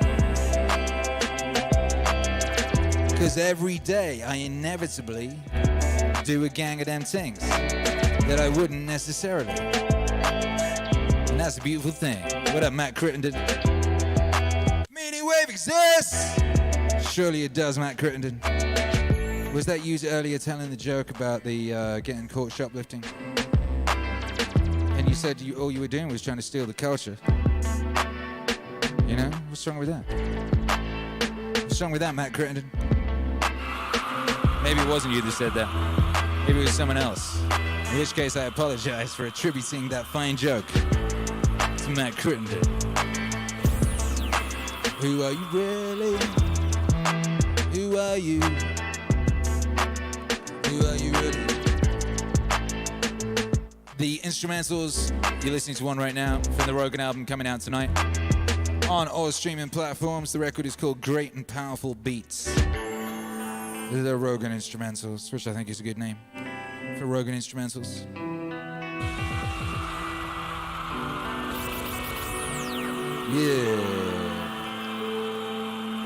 Because every day I inevitably do a gang of them things that I wouldn't necessarily. And that's a beautiful thing. What up, Matt Crittenden? MEANINGWAVE exists! Surely it does, Matt Crittenden. Was that you earlier telling the joke about the getting caught shoplifting? And you said all you were doing was trying to steal the culture. You know? What's wrong with that? What's wrong with that, Matt Crittenden? Maybe it wasn't you that said that. Maybe it was someone else. In which case, I apologize for attributing that fine joke to Matt Crittenden. Who are you really? Who are you? Who are you really? The instrumentals, you're listening to one right now from the Rogan album coming out tonight. On all streaming platforms, the record is called Great and Powerful Beats. The Rogan Instrumentals, which I think is a good name for Rogan Instrumentals. Yeah.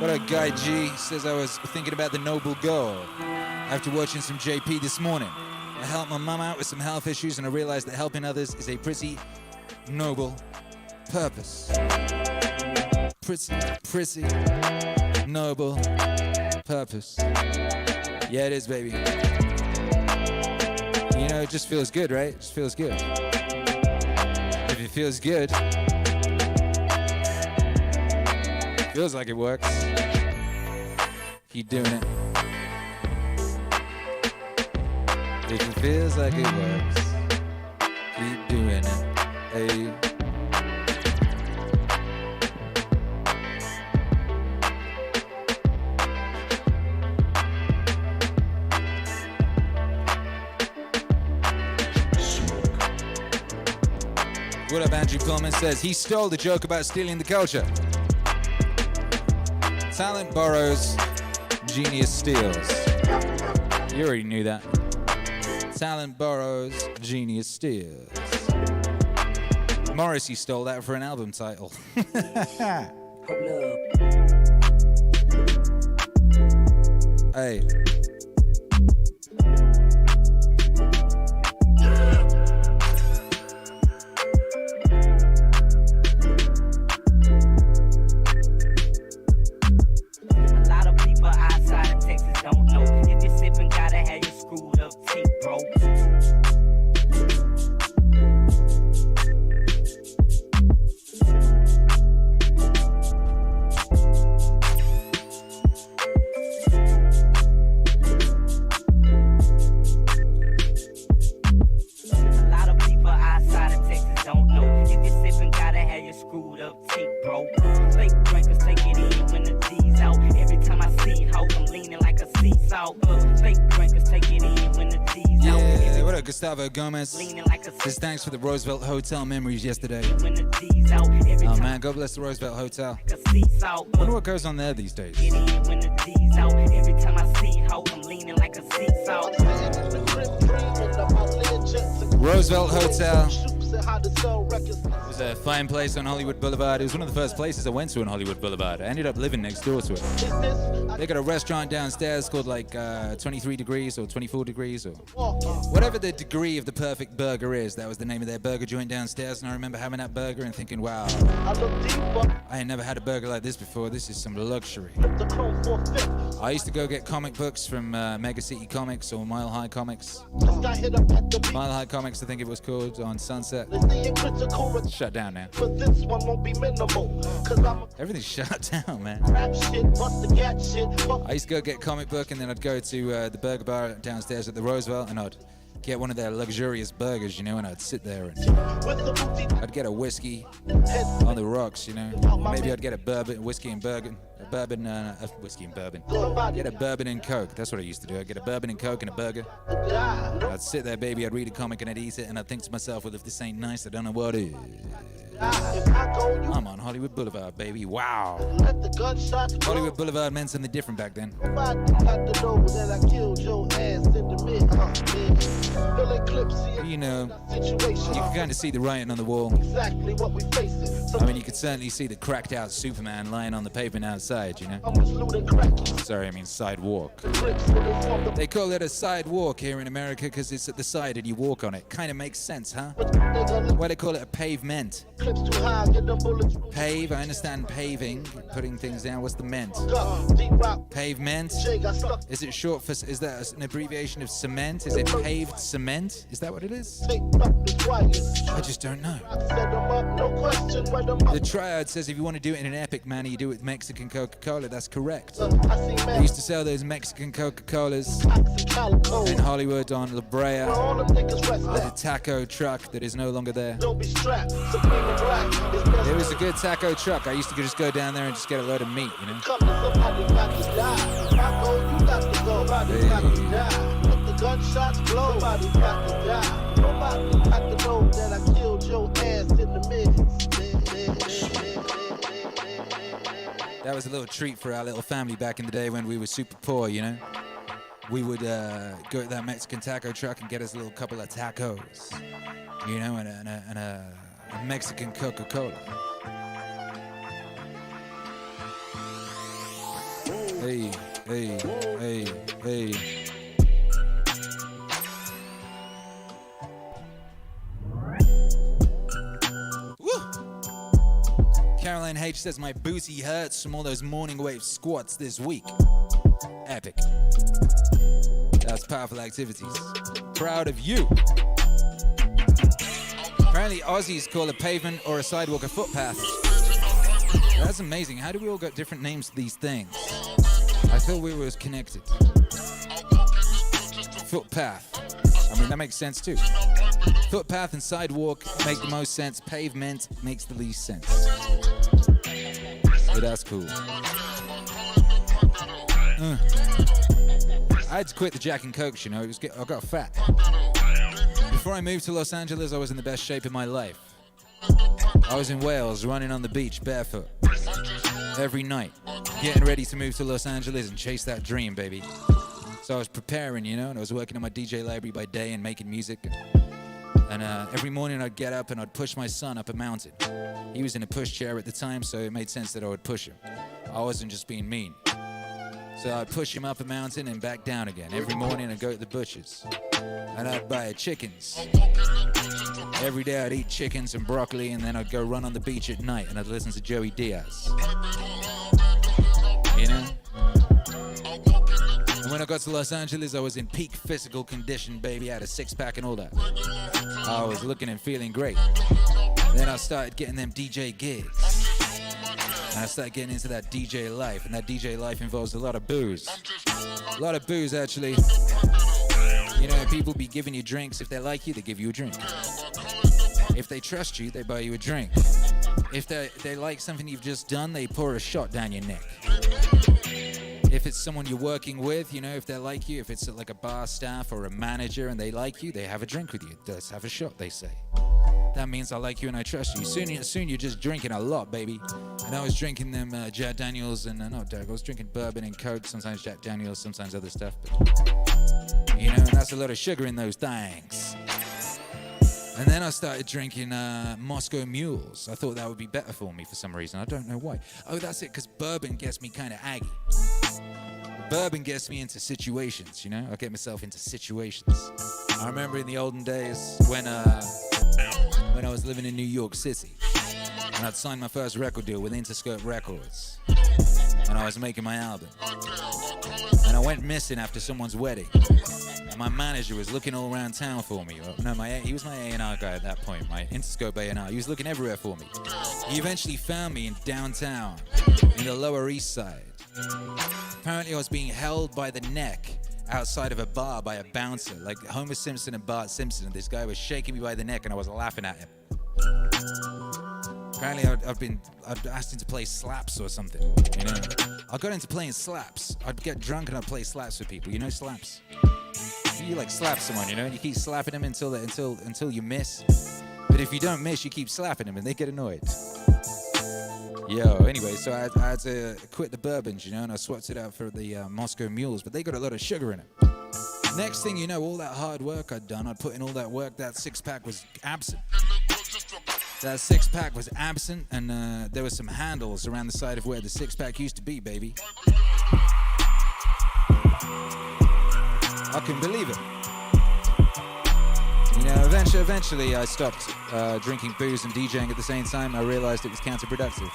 What up, Guy G? Says I was thinking about the noble goal after watching some JP this morning. I helped my mum out with some health issues and I realized that helping others is a pretty noble purpose. Pretty noble purpose. Yeah, it is, baby. You know, it just feels good, right? It just feels good. If it feels good, feels like it works. Keep doing it. If it feels like it works, keep doing it. Hey. What up, Andrew Pullman says he stole the joke about stealing the culture. Talent borrows, genius steals. You already knew that. Talent borrows, genius steals. Morrissey stole that for an album title. Hey. Gustavo Gomez says thanks for the Roosevelt Hotel memories yesterday. Oh man, God bless the Roosevelt Hotel. Wonder what goes on there these days. Roosevelt Hotel was a fine place on Hollywood Boulevard. It was one of the first places I went to on Hollywood Boulevard. I ended up living next door to it. They got a restaurant downstairs called like 23 degrees or 24 degrees or whatever the degree of the perfect burger is. That was the name of their burger joint downstairs, and I remember having that burger and thinking, wow, I ain't never had a burger like this before. This is some luxury. I used to go get comic books from Mega City Comics or Mile High Comics. Mile High Comics, I think it was called, on Sunset. It's shut down now. Everything's shut down, man. I used to go get comic book, and then I'd go to the burger bar downstairs at the Roosevelt, and I'd get one of their luxurious burgers, you know, and I'd sit there and I'd get a whiskey on the rocks, you know. Maybe I'd get a bourbon, whiskey and bourbon, whiskey and bourbon. Get a bourbon and Coke. That's what I used to do. I'd get a bourbon and Coke and a burger. I'd sit there, baby, I'd read a comic and I'd eat it, and I'd think to myself, well, if this ain't nice, I don't know what is. I'm on Hollywood Boulevard, baby. Wow. Hollywood Boulevard meant something different back then. You know, you can kind of see the writing on the wall. I mean, you could certainly see the cracked out Superman lying on the pavement outside, you know. Sorry, I mean sidewalk. They call it a sidewalk here in America because it's at the side and you walk on it. Kind of makes sense, huh? Why they call it a pavement? Pave, I understand paving, putting things down. What's the ment? Pavement? Is it short for, is that an abbreviation of cement? Is it paved cement? Is that what it is? I just don't know. The triad says if you want to do it in an epic manner, you do it with Mexican Coca-Cola. That's correct. They used to sell those Mexican Coca-Colas in Hollywood on La Brea. The taco truck that is no longer there. It was a good taco truck. I used to just go down there and just get a load of meat, you know. Gunshots blow. Nobody got to die. Nobody got to know that I killed your ass in the That was a little treat for our little family back in the day when we were super poor, you know. We would go to that Mexican taco truck and get us a little couple of tacos, you know, and a Mexican Coca-Cola. Hey, hey, hey, hey. Caroline H says my booty hurts from all those morning wave squats this week. Epic. That's powerful activities. Proud of you. Apparently Aussies call a pavement or a sidewalk a footpath. That's amazing. How do we all got different names to these things? I thought we were connected. Footpath. I mean, that makes sense too. Footpath and sidewalk make the most sense. Pavement makes the least sense. But that's cool. I had to quit the Jack and Cokes, you know. I got fat. Before I moved to Los Angeles, I was in the best shape of my life. I was in Wales, running on the beach barefoot every night. getting ready to move to Los Angeles and chase that dream, baby. So I was preparing, you know, and I was working on my DJ library by day and making music. And every morning I'd get up and I'd push my son up a mountain. He was in a pushchair at the time, so it made sense that I would push him. I wasn't just being mean. So I'd push him up a mountain and back down again. Every morning I'd go to the butcher's and I'd buy chickens. Every day I'd eat chickens and broccoli, and then I'd go run on the beach at night and I'd listen to Joey Diaz. You know? And when I got to Los Angeles, I was in peak physical condition, baby. I had a six-pack and all that. I was looking and feeling great. Then I started getting them DJ gigs. And I started getting into that DJ life. And that DJ life involves a lot of booze. A lot of booze, actually. You know, people be giving you drinks. If they like you, they give you a drink. If they trust you, they buy you a drink. If they like something you've just done, they pour a shot down your neck. If it's someone you're working with, you know, if they like you, if it's like a bar staff or a manager and they like you, they have a drink with you. Let's have a shot, they say. That means I like you and I trust you. Soon you're just drinking a lot, baby. And I was drinking them Jack Daniels and, I was drinking bourbon and Coke, sometimes Jack Daniels, sometimes other stuff. But, you know, and that's a lot of sugar in those things. And then I started drinking Moscow Mules. I thought that would be better for me for some reason. I don't know why. Oh, that's it, because bourbon gets me kind of aggy. Bourbon gets me into situations, you know? I get myself into situations. I remember in the olden days when I was living in New York City. And I'd signed my first record deal with Interscope Records. And I was making my album. And I went missing after someone's wedding. And my manager was looking all around town for me. No, he was my A&R guy at that point, my Interscope A&R. He was looking everywhere for me. He eventually found me in downtown, in the Lower East Side. Apparently I was being held by the neck outside of a bar by a bouncer, like Homer Simpson and Bart Simpson. And this guy was shaking me by the neck and I was laughing at him. Apparently I'd asked him to play slaps or something, you know. I got into playing slaps. I'd get drunk and I'd play slaps with people, you know, slaps. You like slap someone, you know, and you keep slapping them until you miss. But if you don't miss, you keep slapping them and they get annoyed. Yo, anyway, so I had to quit the bourbons, you know, and I swapped it out for the Moscow Mules, but they got a lot of sugar in it. Next thing you know, all that hard work I'd done, I'd put in all that work, that six-pack was absent. That six-pack was absent, and there were some handles around the side of where the six-pack used to be, baby. I couldn't believe it. You know, eventually I stopped drinking booze and DJing at the same time. I realized it was counterproductive,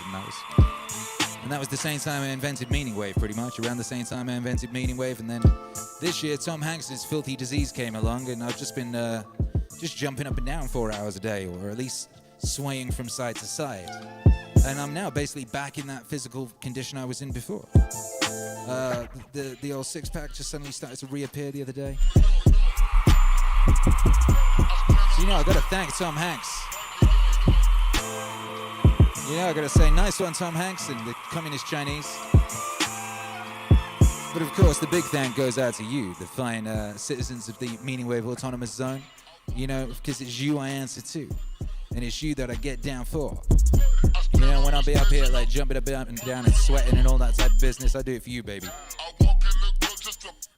and that was the same time I invented MEANINGWAVE, pretty much. Around the same time I invented MEANINGWAVE, and then this year Tom Hanks' Filthy Disease came along, and I've just been just jumping up and down 4 hours a day, or at least swaying from side to side. And I'm now basically back in that physical condition I was in before. The old six-pack just suddenly started to reappear the other day. So, you know, I gotta thank Tom Hanks. You know, I gotta say, nice one, Tom Hanks and the communist Chinese. But of course, the big thank goes out to you, the fine citizens of the MEANINGWAVE Autonomous Zone. You know, because it's you I answer to. And it's you that I get down for. You know, when I'll be up here like jumping up and down and sweating and all that type of business, I do it for you, baby.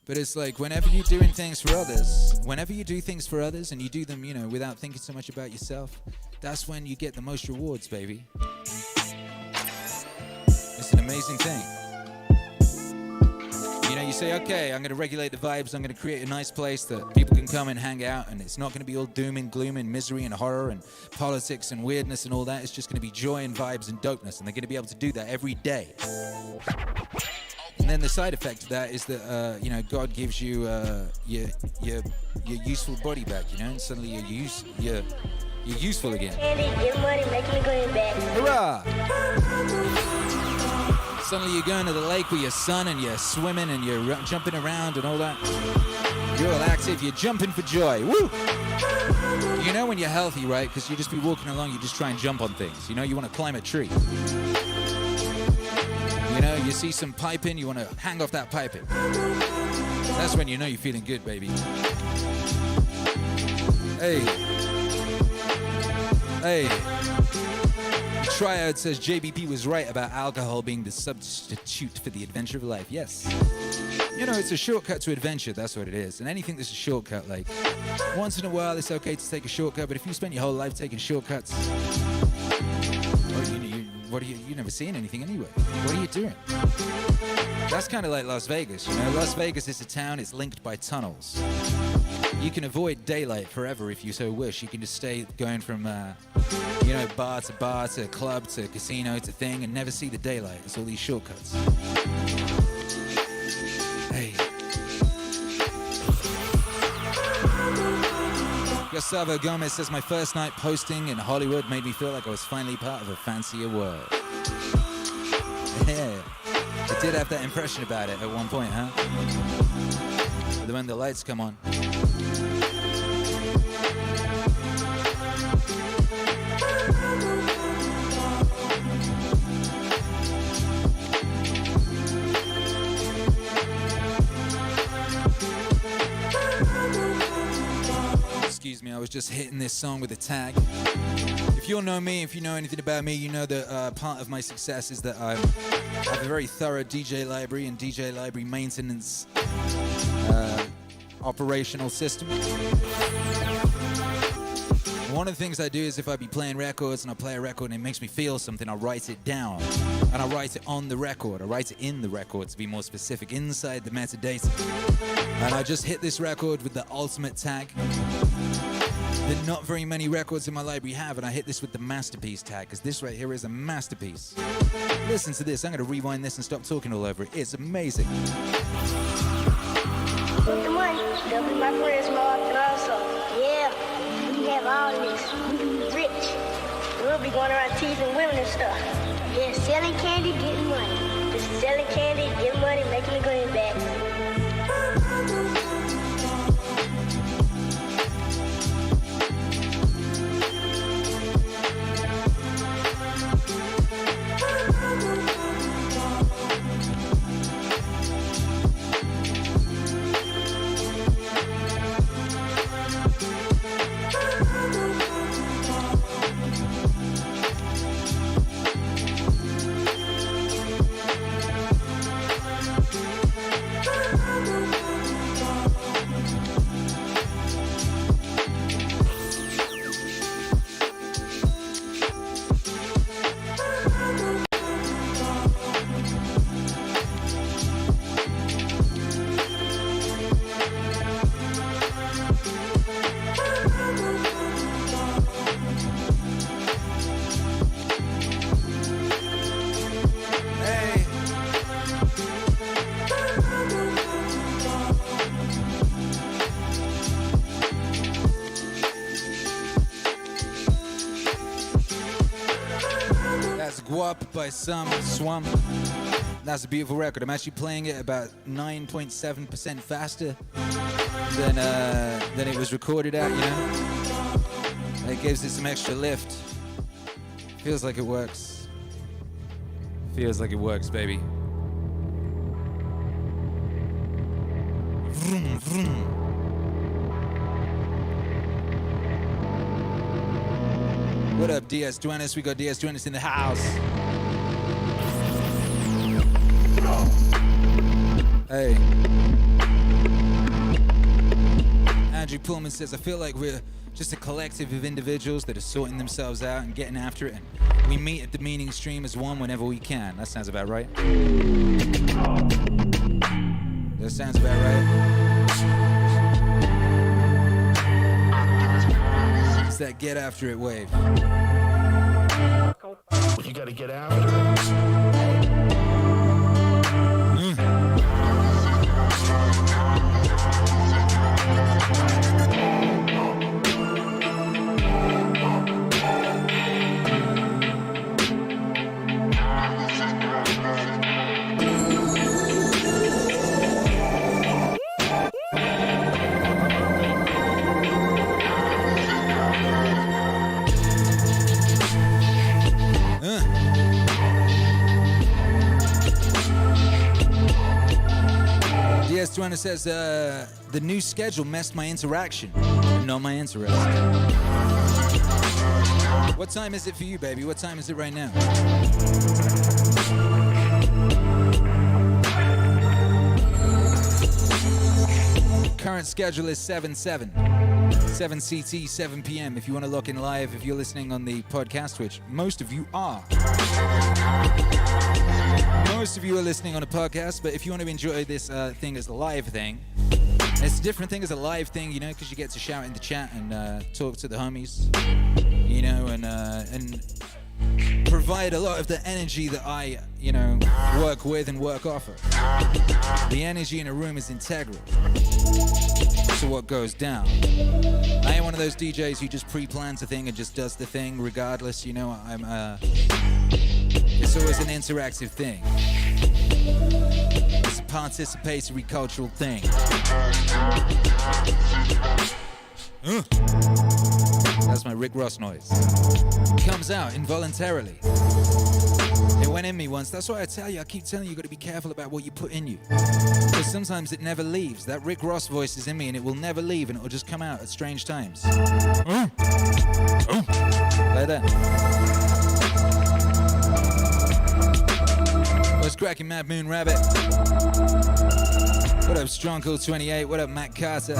But it's like whenever you're doing things for others, and you do them, you know, without thinking so much about yourself, that's when you get the most rewards, baby. It's an amazing thing. You know, you say, okay, I'm going to regulate the vibes. I'm going to create a nice place that people can come and hang out, and it's not going to be all doom and gloom and misery and horror and politics and weirdness and all that. It's just going to be joy and vibes and dopeness, and they're going to be able to do that every day. And then the side effect of that is that, you know, God gives you your useful body back, you know, and suddenly you're useful again. Get money, make me go back. Hurrah! Suddenly you're going to the lake with your son and you're swimming and you're jumping around and all that. You're all active, you're jumping for joy. Woo! You know when you're healthy, right? Because you just be walking along, you just try and jump on things. You know, you want to climb a tree. You know, you see some piping, you want to hang off that piping. That's when you know you're feeling good, baby. Hey. Triad says JBP was right about alcohol being the substitute for the adventure of life. Yes. You know, it's a shortcut to adventure, that's what it is. And anything that's a shortcut, like, once in a while it's okay to take a shortcut, but if you spend your whole life taking shortcuts, well, you're never seeing anything anyway. What are you doing? That's kind of like Las Vegas, you know? Las Vegas is a town, it's linked by tunnels. You can avoid daylight forever if you so wish. You can just stay going from, you know, bar to club to casino to thing and never see the daylight. It's all these shortcuts. Hey. Gustavo Gomez says, my first night posting in Hollywood made me feel like I was finally part of a fancier world. Yeah. I did have that impression about it at one point, huh? But when the lights come on. Excuse me, I was just hitting this song with a tag. If you all know me, if you know anything about me, you know that part of my success is that I have a very thorough DJ library and DJ library maintenance operational system. One of the things I do is if I be playing records and I play a record and it makes me feel something, I write it down. And I write it on the record. I write it in the record to be more specific, inside the metadata. And I just hit this record with the ultimate tag that not very many records in my library have, and I hit this with the masterpiece tag, because this right here is a masterpiece. Listen to this. I'm going to rewind this and stop talking all over it. It's amazing. With the money, they'll be my friends more often also. Yeah, we can have all this. We can be rich. We'll be going around teasing women and stuff. Yeah, selling candy, getting money. Just selling candy, getting money, making the greenbacks. Gwop by SwuM. That's a beautiful record. I'm actually playing it about 9.7% faster than it was recorded at, you know? It gives it some extra lift. Feels like it works. Feels like it works, baby. Vroom, vroom. What up, DS Duenis? We got DS Duenis in the house. Hey. Andrew Pullman says, I feel like we're just a collective of individuals that are sorting themselves out and getting after it. And we meet at the meaning stream as one whenever we can. That sounds about right. That sounds about right. It's that get after it wave. You gotta get after it. DS200 says the new schedule messed my interaction, not my interest. What time is it for you, baby? What time is it right now? Current schedule is 7 CT, 7 p.m. If you want to look in live, if you're listening on the podcast, which most of you are. Most of you are listening on a podcast, but if you want to enjoy this thing as a live thing, it's a different thing as a live thing, you know, because you get to shout in the chat and talk to the homies, you know, and provide a lot of the energy that I, you know, work with and work off of. The energy in a room is integral to what goes down. I am one of those DJs who just pre-plans a thing and just does the thing regardless, you know. It's always an interactive thing. It's a participatory cultural thing. That's my Rick Ross noise. It comes out involuntarily. It went in me once. That's why I keep telling you, you got to be careful about what you put in you. Because sometimes it never leaves. That Rick Ross voice is in me and it will never leave and it will just come out at strange times. Like that. What's cracking, Mad Moon Rabbit? What up, Strongcool 28? What up, Matt Carter?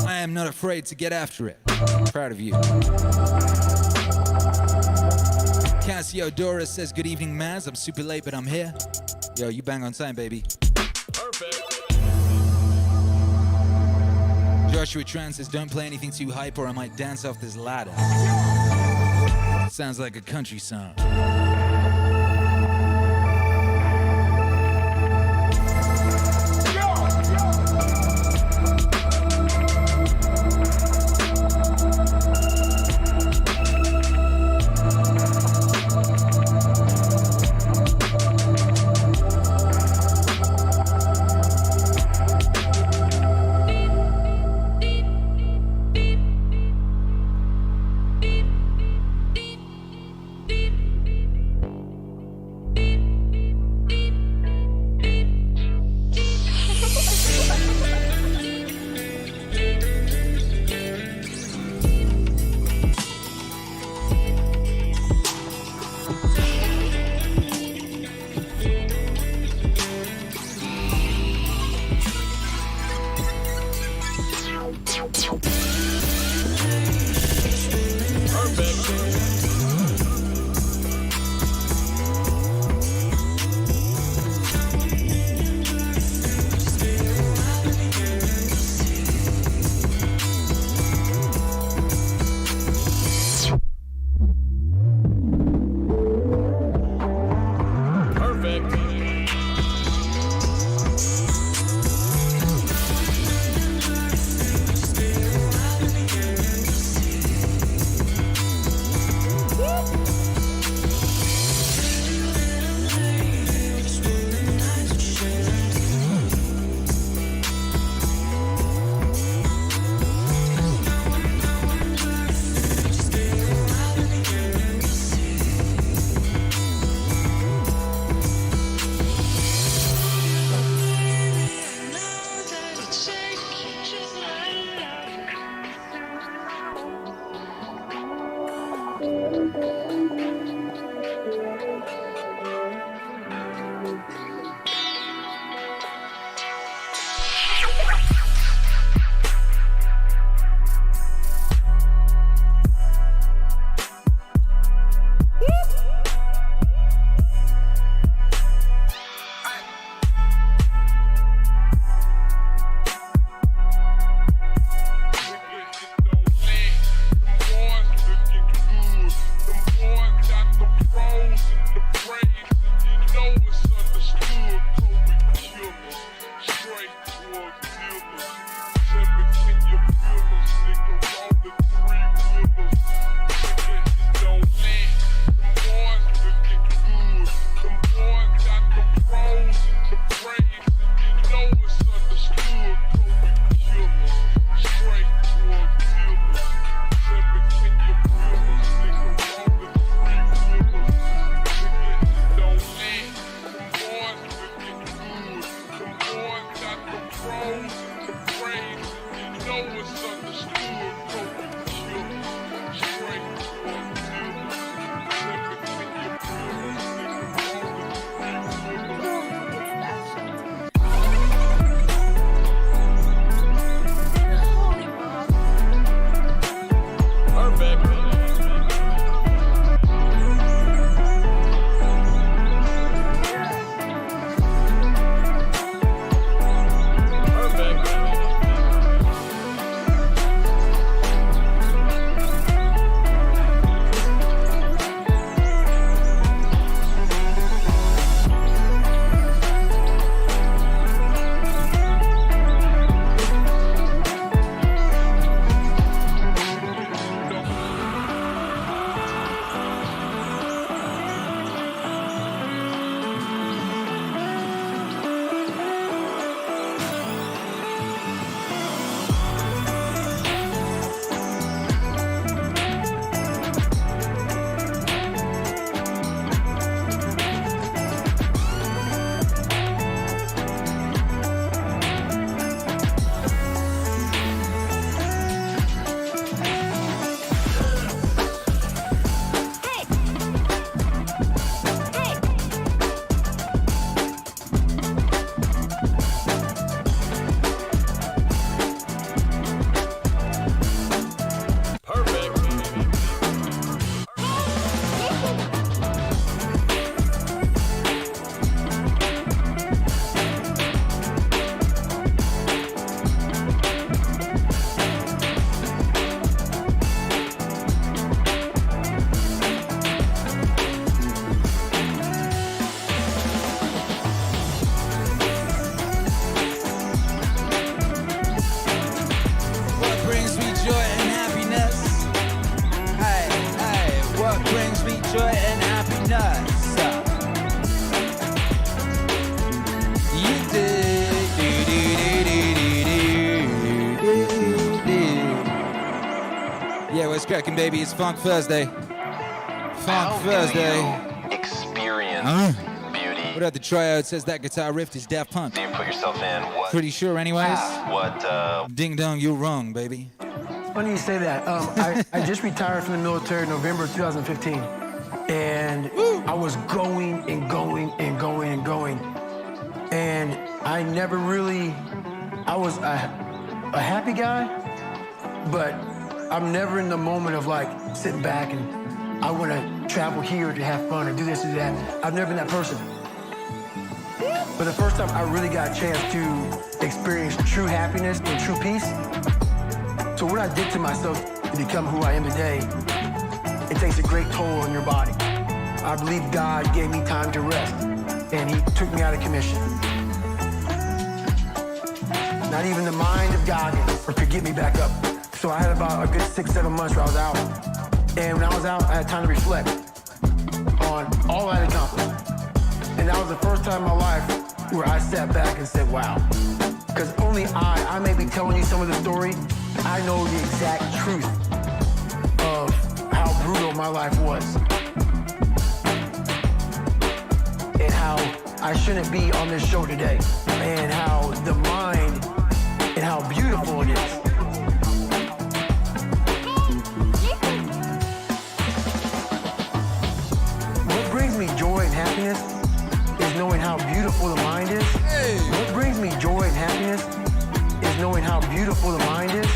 I am not afraid to get after it. Proud of you. Cassio Dora says, good evening, Maz. I'm super late, but I'm here. Yo, you bang on time, baby. Perfect. Joshua Tran says, don't play anything too hype or I might dance off this ladder. Sounds like a country song. joy and happiness. You Yeah, what's cracking, baby? It's Phonk Phursday. Phonk Phursday. Experience beauty. What about the tryout? Says that guitar riff is Daft Punk. Do you put yourself in what? Pretty sure, anyways. What? Ding dong, you're wrong, baby. Funny you say that. I just retired from the military in November 2015. And I was going and going and going and going. And I never really, I was a happy guy, but I'm never in the moment of like sitting back and I want to travel here to have fun or do this or that. I've never been that person. But the first time I really got a chance to experience true happiness and true peace. So what I did to myself to become who I am today, it takes a great toll on your body. I believe God gave me time to rest, and he took me out of commission. Not even the mind of Goggins could get me back up. So I had about a good 6-7 months where I was out. And when I was out, I had time to reflect on all I had accomplished. And that was the first time in my life where I sat back and said, wow. Because only I may be telling you some of the story, I know the exact truth of how brutal my life was. And how I shouldn't be on this show today. And how the mind and how beautiful it is. What brings me joy and happiness is knowing how beautiful the mind is. What brings me joy and happiness is knowing how beautiful the mind is.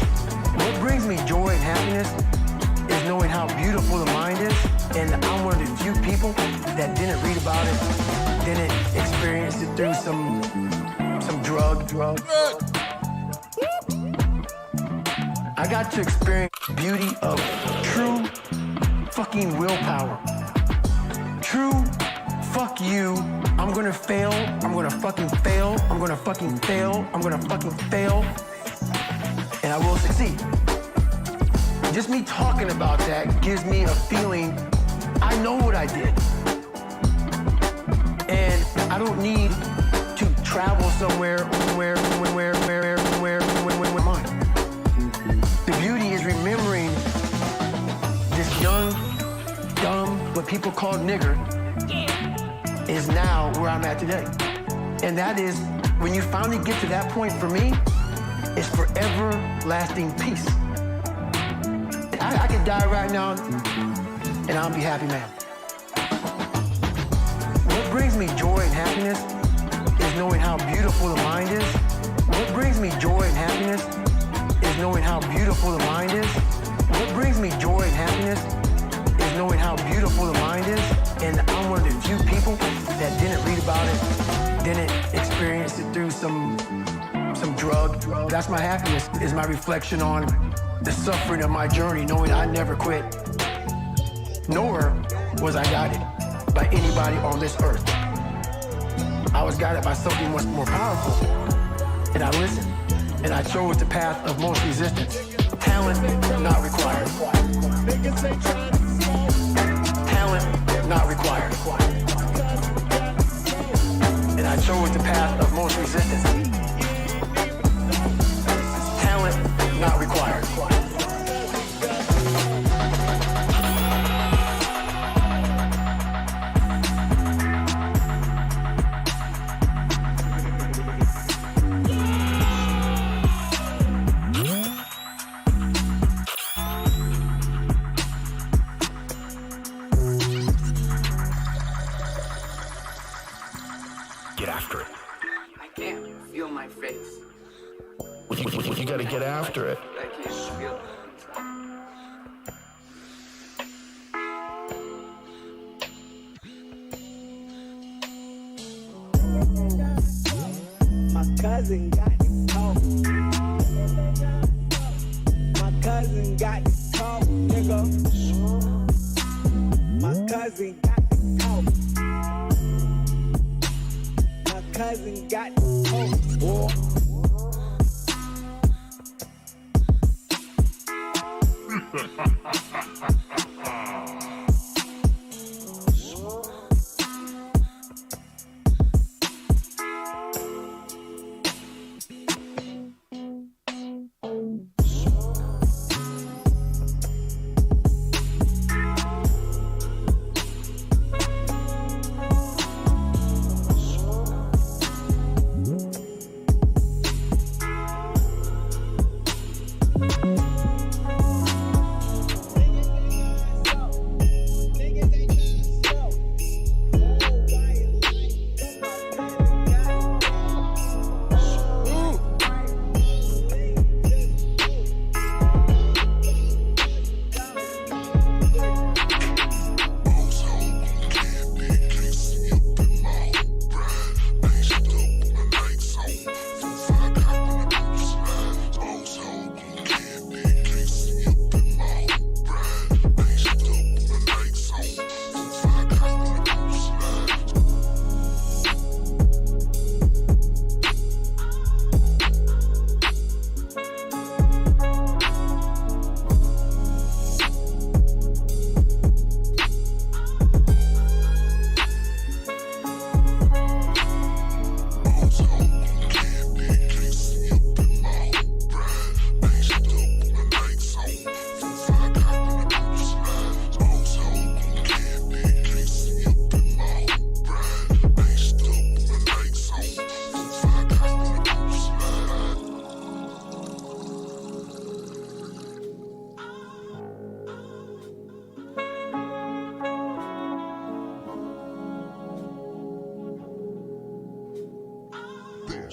What brings me joy and happiness is knowing how beautiful the mind is. And I'm one of the few people that didn't read about it, didn't experience it through some drug. I got to experience beauty of true fucking willpower. True fuck you. I'm gonna fail. I'm gonna fucking fail. I'm gonna fucking fail. I'm gonna fucking fail. And I will succeed. Just me talking about that gives me a feeling I know what I did. And I don't need to travel somewhere where mine. The beauty is remembering this young, dumb, what people call nigger, is now where I'm at today. And that is, when you finally get to that point for me, it's forever lasting peace. I could die right now and I'll be happy, man. What brings me joy and happiness is knowing how beautiful the mind is. What brings me joy and happiness is knowing how beautiful the mind is. What brings me joy and happiness is knowing how beautiful the mind is. And I'm one of the few people that didn't read about it, didn't experience it through some drug. That's my happiness, is my reflection on the suffering of my journey, knowing I never quit. Nor was I guided by anybody on this earth. I was guided by something much more powerful. And I listened, and I chose the path of most resistance. Talent not required. Talent not required. And I chose the path of most resistance. Talent not required. You gotta get after it. My cousin got the talk. My cousin got the talk, nigga. My cousin got the talk. My cousin got the talk, boy.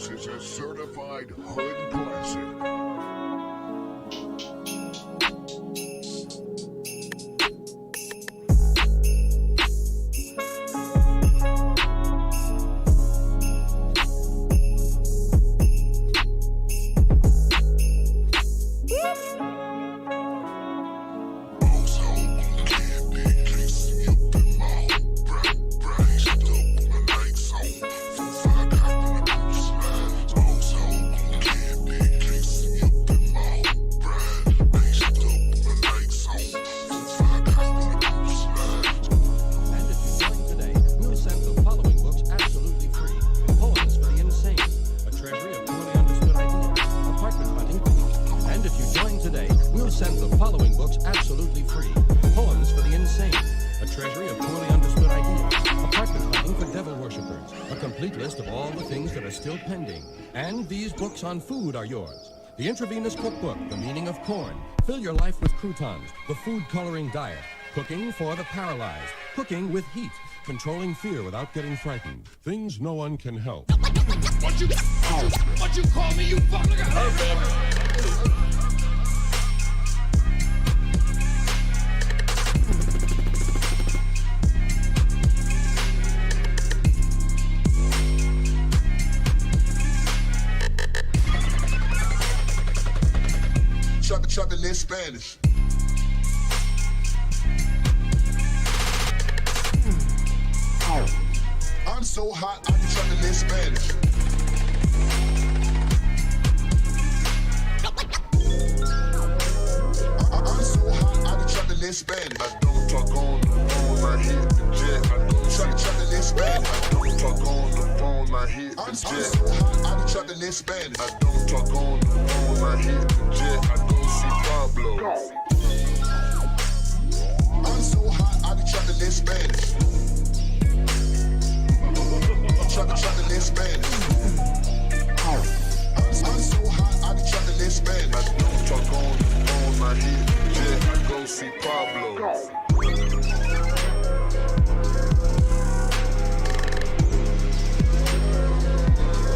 This is a certified hood classic. On food are yours. The Intravenous Cookbook, The Meaning of Corn. Fill your life with croutons. The Food Coloring Diet. Cooking for the paralyzed. Cooking with heat. Controlling fear without getting frightened. Things no one can help. What you call me, you fucker? Chopping in Spanish. I'm so hot, I be chopping in Spanish. I'm so hot, I be chopping in Spanish. I don't talk on the phone, I hit the jet. I don't chopping in Spanish. I don't talk on the phone, I hit the jet. I'm so hot, I be chopping in Spanish. I don't talk on the phone, I hit the jet. I don't see Pablo. I'm so hot, I be chopping in Spanish. Chopping in Spanish. I'm so hot, I be chopping in Spanish. I don't talk on the phone, I hit the jet. I go see Pablo.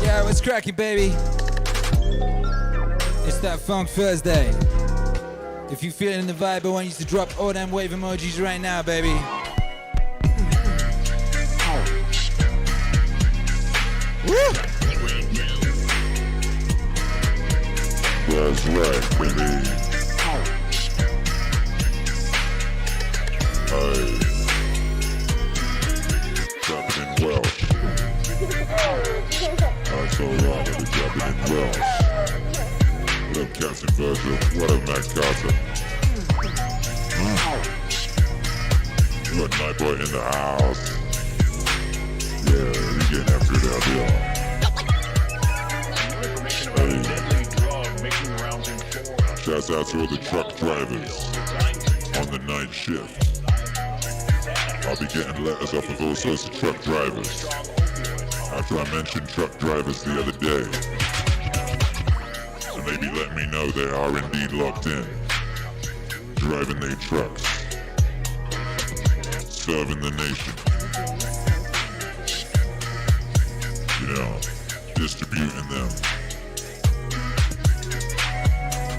Yeah, what's cracking, baby? It's that Phonk Thursday. If you feeling the vibe, I want you to drop all them wave emojis right now, baby. Woo! That's right, baby. Hey. Dropping in Welsh. That's alright, I'll be dropping in Welsh. What up, Captain Virgil? What up, Matt Carter? You got Nightboy in the house. Yeah, we getting after it out here. Shouts out to all the truck drivers on the night shift. I'll be getting letters off of all sorts of truck drivers after I mentioned truck drivers the other day. So maybe let me know they are indeed locked in, driving their trucks, serving the nation, you know, distributing them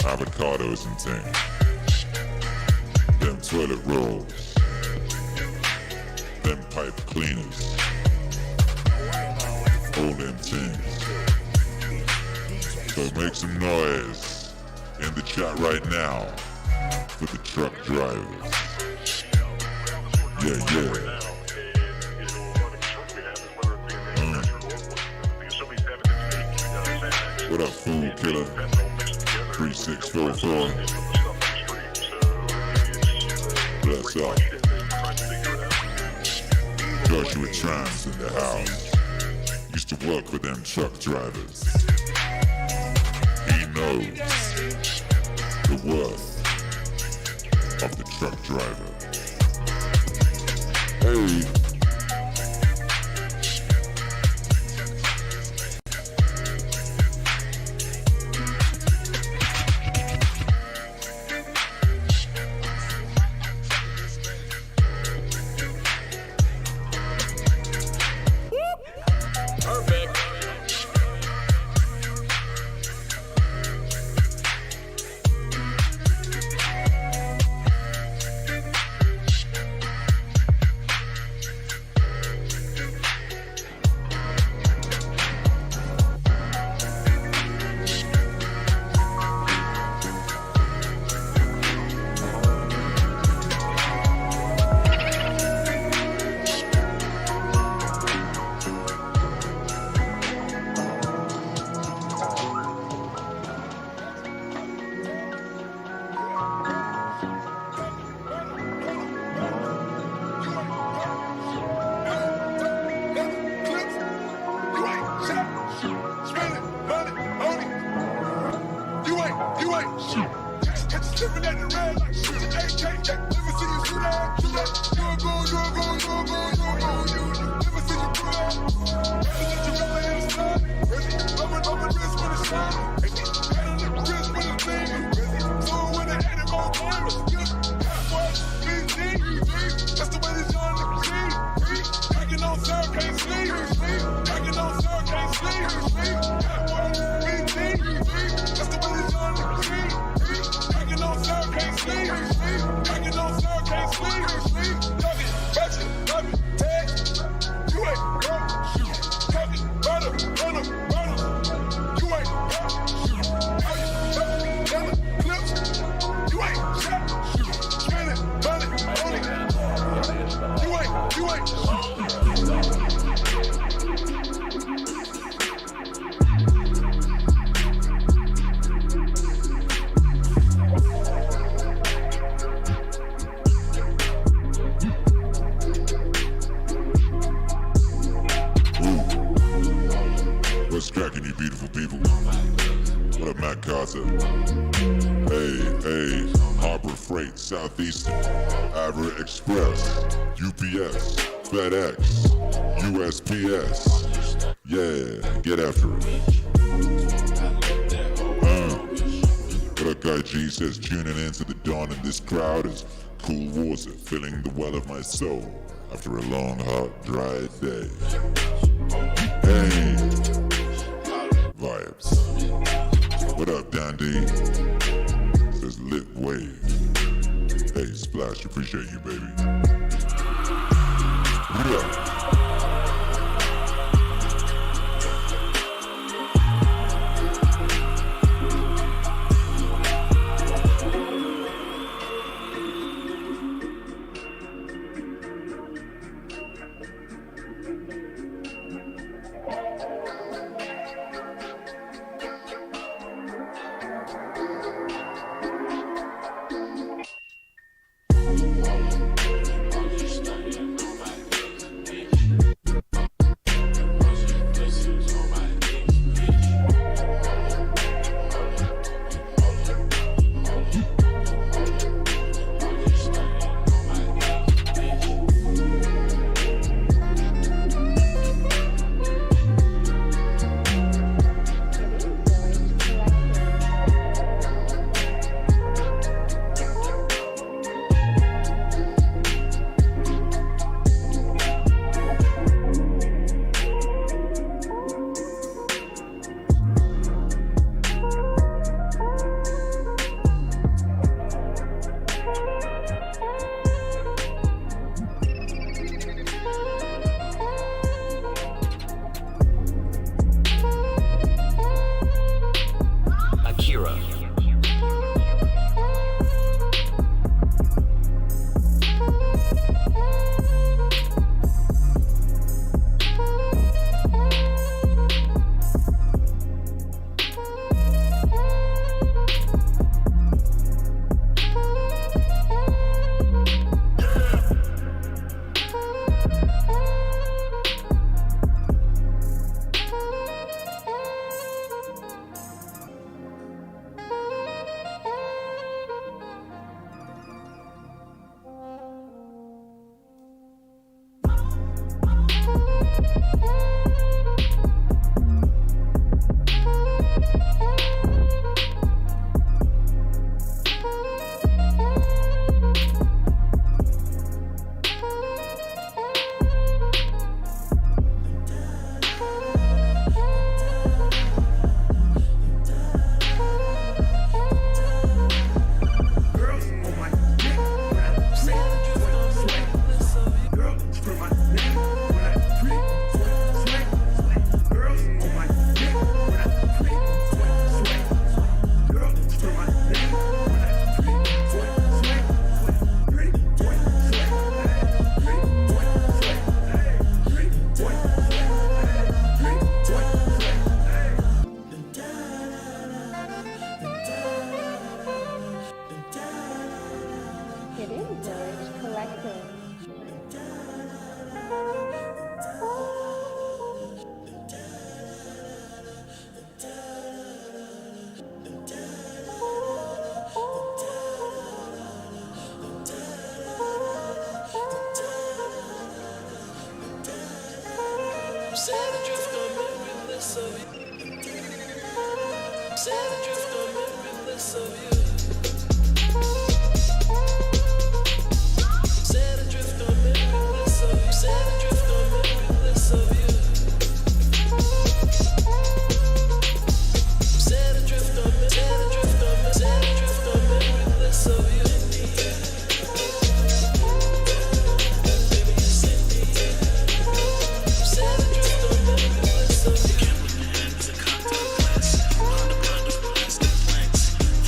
avocados and things, them toilet rolls, them pipe cleaners, all them things. So make some noise in the chat right now for the truck drivers. Yeah. What up, Food Killer? 3644. Bless up. Joshua Trans in the house. Used to work with them truck drivers. He knows the worth of the truck driver. Hey. cracking, you beautiful people? What up, Matt Carter? Hey, Harbor Freight, Southeastern, Avra Express, UPS, FedEx, USPS. Yeah, get after it. What up, Guy G says, tuning in to the dawn, and this crowd is cool water, filling the well of my soul after a long, hot, dry day. Hey, vibes. What up, Dandy? Says lit wave. Hey, Splash, appreciate you, baby. Yeah.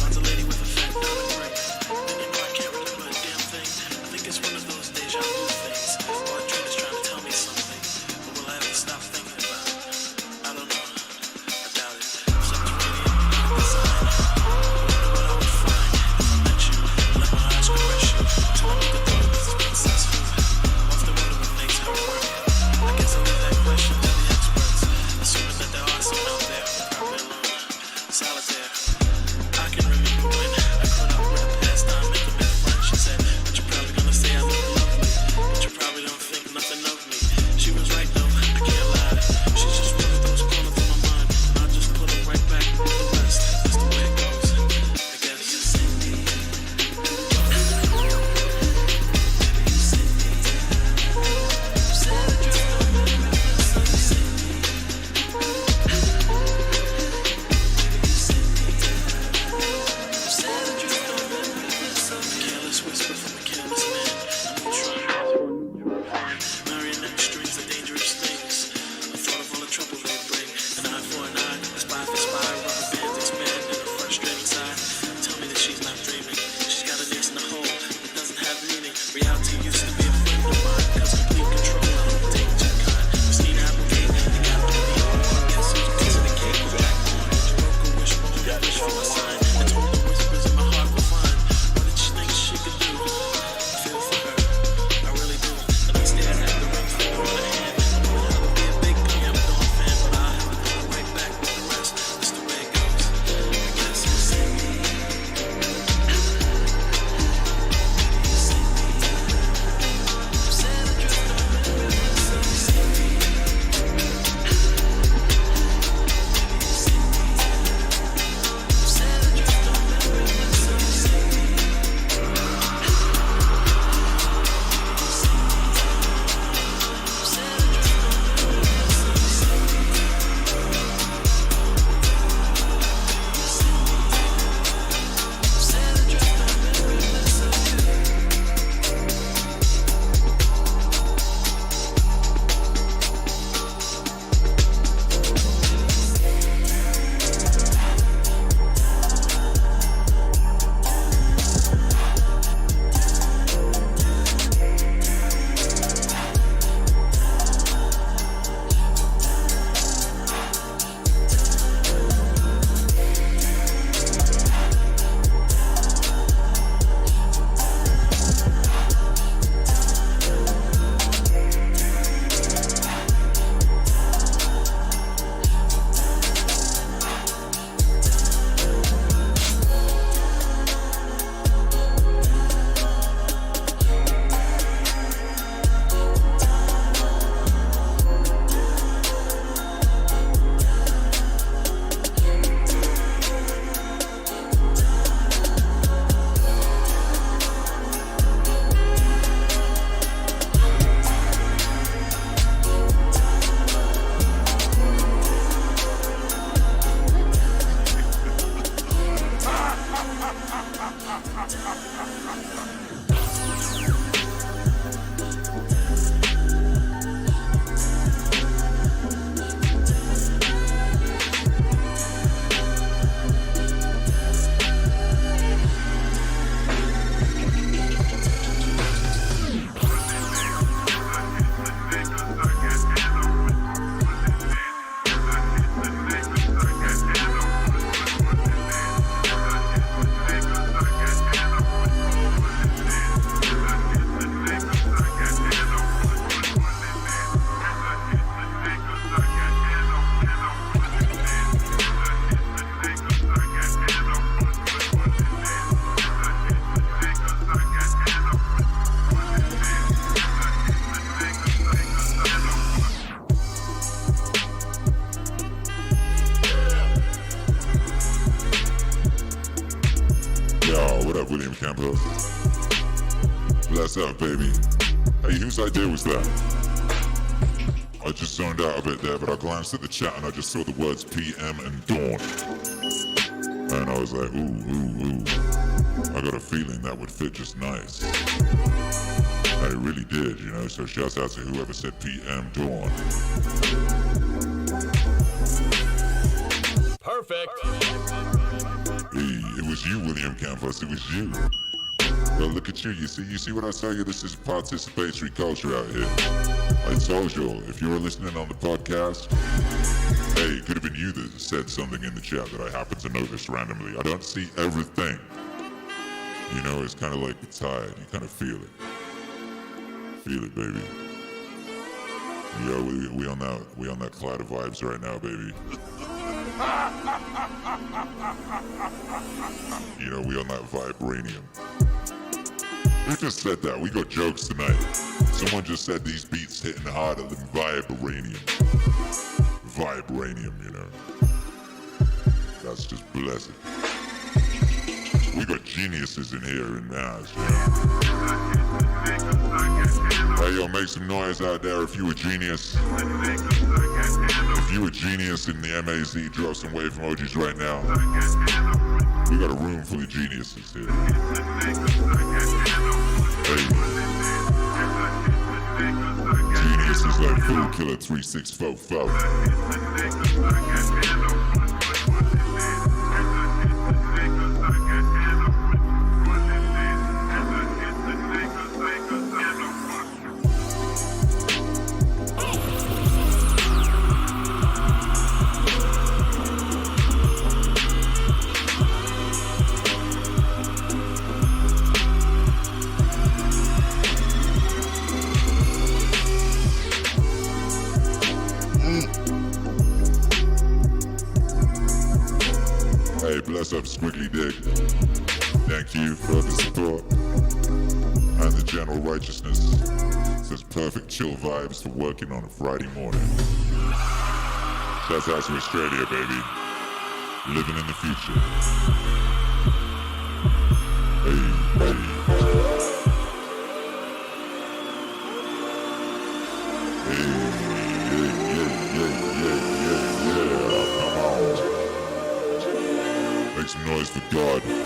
Find a lady with bro. Bless up, baby. Hey, whose idea was that? I just zoned out a bit there, but I glanced at the chat and I just saw the words PM and Dawn. And I was like, ooh. I got a feeling that would fit just nice. And it really did, you know, so shouts out to whoever said PM Dawn. Perfect. Hey, it was you, William Campos, it was you. Well, look at you, you see what I tell you? This is participatory culture out here. I told you, if you were listening on the podcast, hey, it could have been you that said something in the chat that I happened to notice randomly. I don't see everything. You know, it's kind of like the tide, you kind of feel it. Feel it, baby. Yo, we on that cloud of vibes right now, baby. You know, we on that vibranium. Who just said that? We got jokes tonight. Someone just said these beats hitting harder than vibranium. Vibranium, you know. That's just blessed. We got geniuses in here in Maz, you know. Hey, yo, make some noise out there if you a genius. If you a genius in the MAZ, drop some wave emojis right now. We got a room full of geniuses here. Hey. Geniuses like Fool Killer 3644. Hey, bless up Squiggly Dick. Thank you for the support and the general righteousness. Says perfect chill vibes for working on a Friday morning. Shouts out to Australia, baby. Living in the future. Hey. Make some noise for God. Yeah.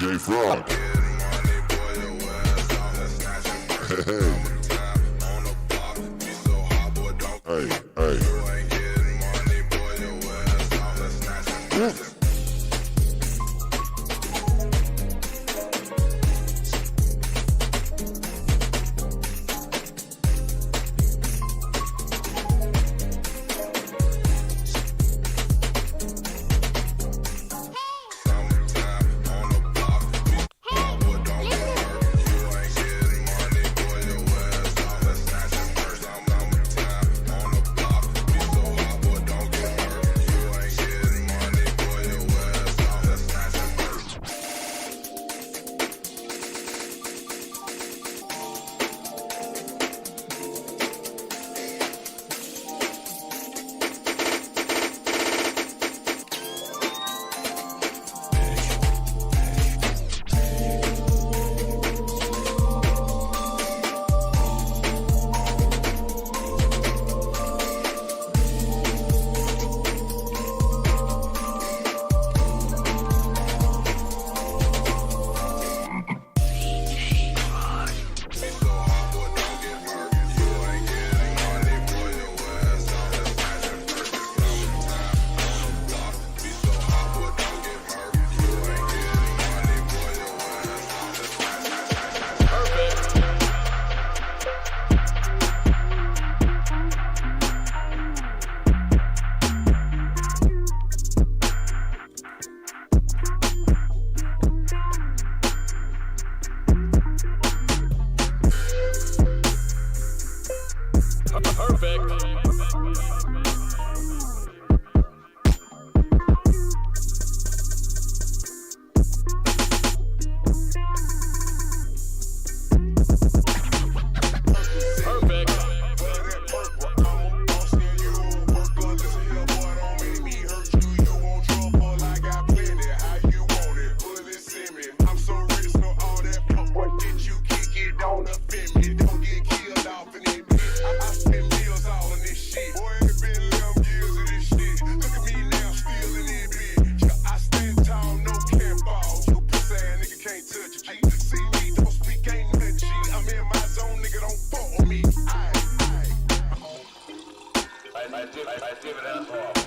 DJ Frog. Hey.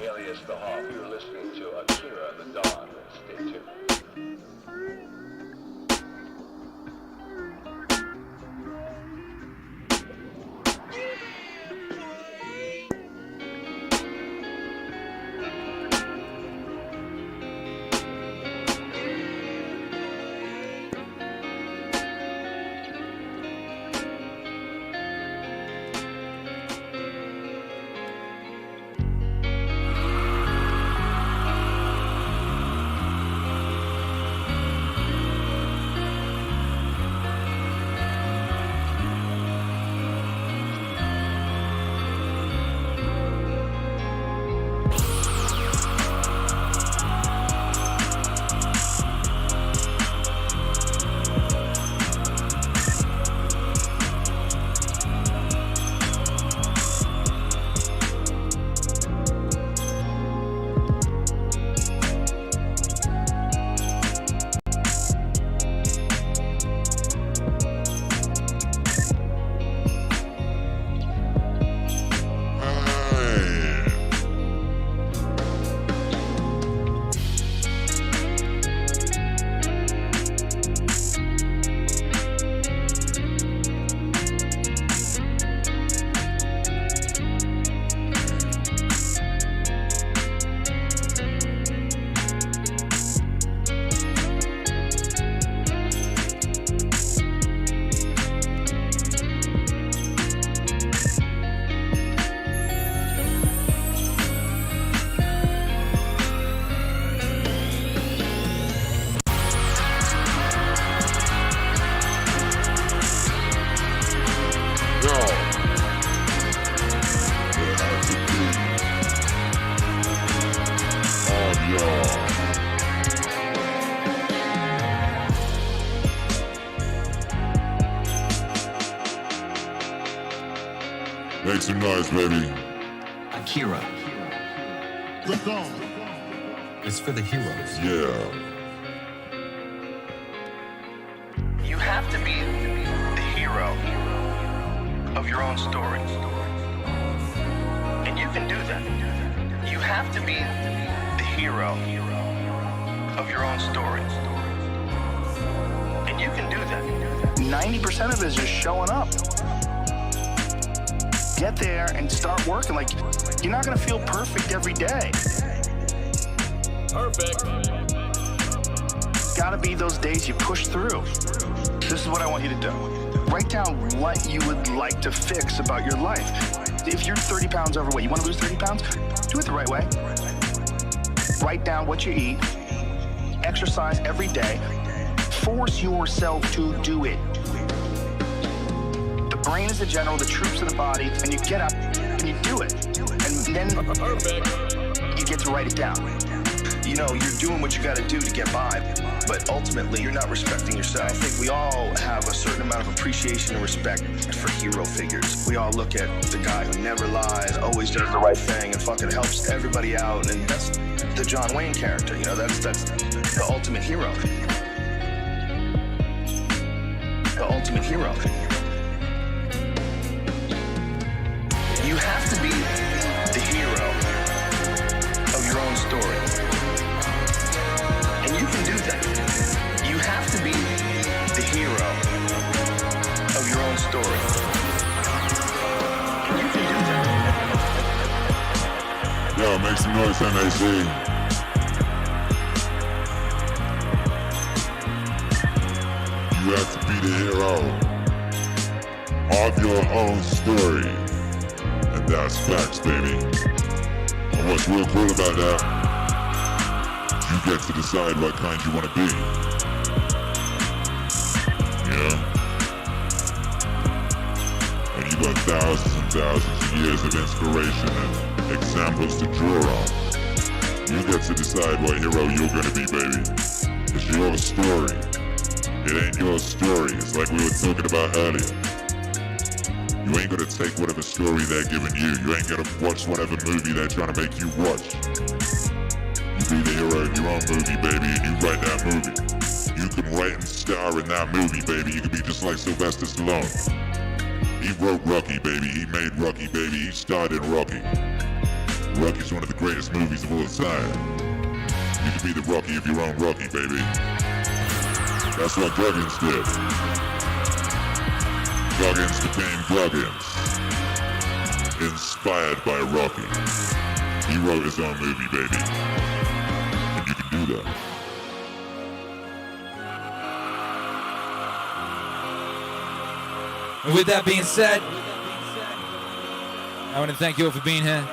alias The Hawk. You're listening to Akira The Don. Stay tuned. Make some noise, baby. Akira. The Don. It's for the heroes. Yeah. your own story. And you can do that. You have to be the hero of your own story. And you can do that. 90% of it is just showing up. Get there and start working. Like, you're not gonna feel perfect every day. Perfect. Gotta be those days you push through. This is what I want you to do. Write down what you would like to fix about your life. If you're 30 pounds overweight, you want to lose 30 pounds? Do it the right way. Write down what you eat. Exercise every day. Force yourself to do it. The brain is the general, the troops are the body, and you get up and you do it. And then you get to write it down. You know, you're doing what you got to do to get by, but ultimately you're not respecting yourself. I think we all have a certain amount of appreciation and respect for hero figures. We all look at the guy who never lies, always does the right thing, and fucking helps everybody out, and that's the John Wayne character, you know, that's the ultimate hero. The ultimate hero. You have to be the hero of your own story. And you can do that. You have to be the hero of your own story. And you can do that. Yo, make some noise, MAC. You have to be the hero of your own story. And that's facts, baby. And what's real cool about that, you get to decide what kind you want to be. You know? And you got thousands and thousands of years of inspiration and examples to draw on. You get to decide what hero you're going to be, baby. It's your story. It ain't your story. It's like we were talking about earlier. You ain't gonna take whatever story they're giving you. You ain't gonna watch whatever movie they're trying to make you watch. You be the hero of your own movie, baby, and you write that movie. You can write and star in that movie, baby. You can be just like Sylvester Stallone. He wrote Rocky, baby. He made Rocky, baby. He starred in Rocky. Rocky's one of the greatest movies of all time. You can be the Rocky of your own Rocky, baby. That's what Goggins did. Goggins became Goggins. Inspired by Rocky. He wrote his own movie, baby. And you can do that. And with that being said, I want to thank you all for being here.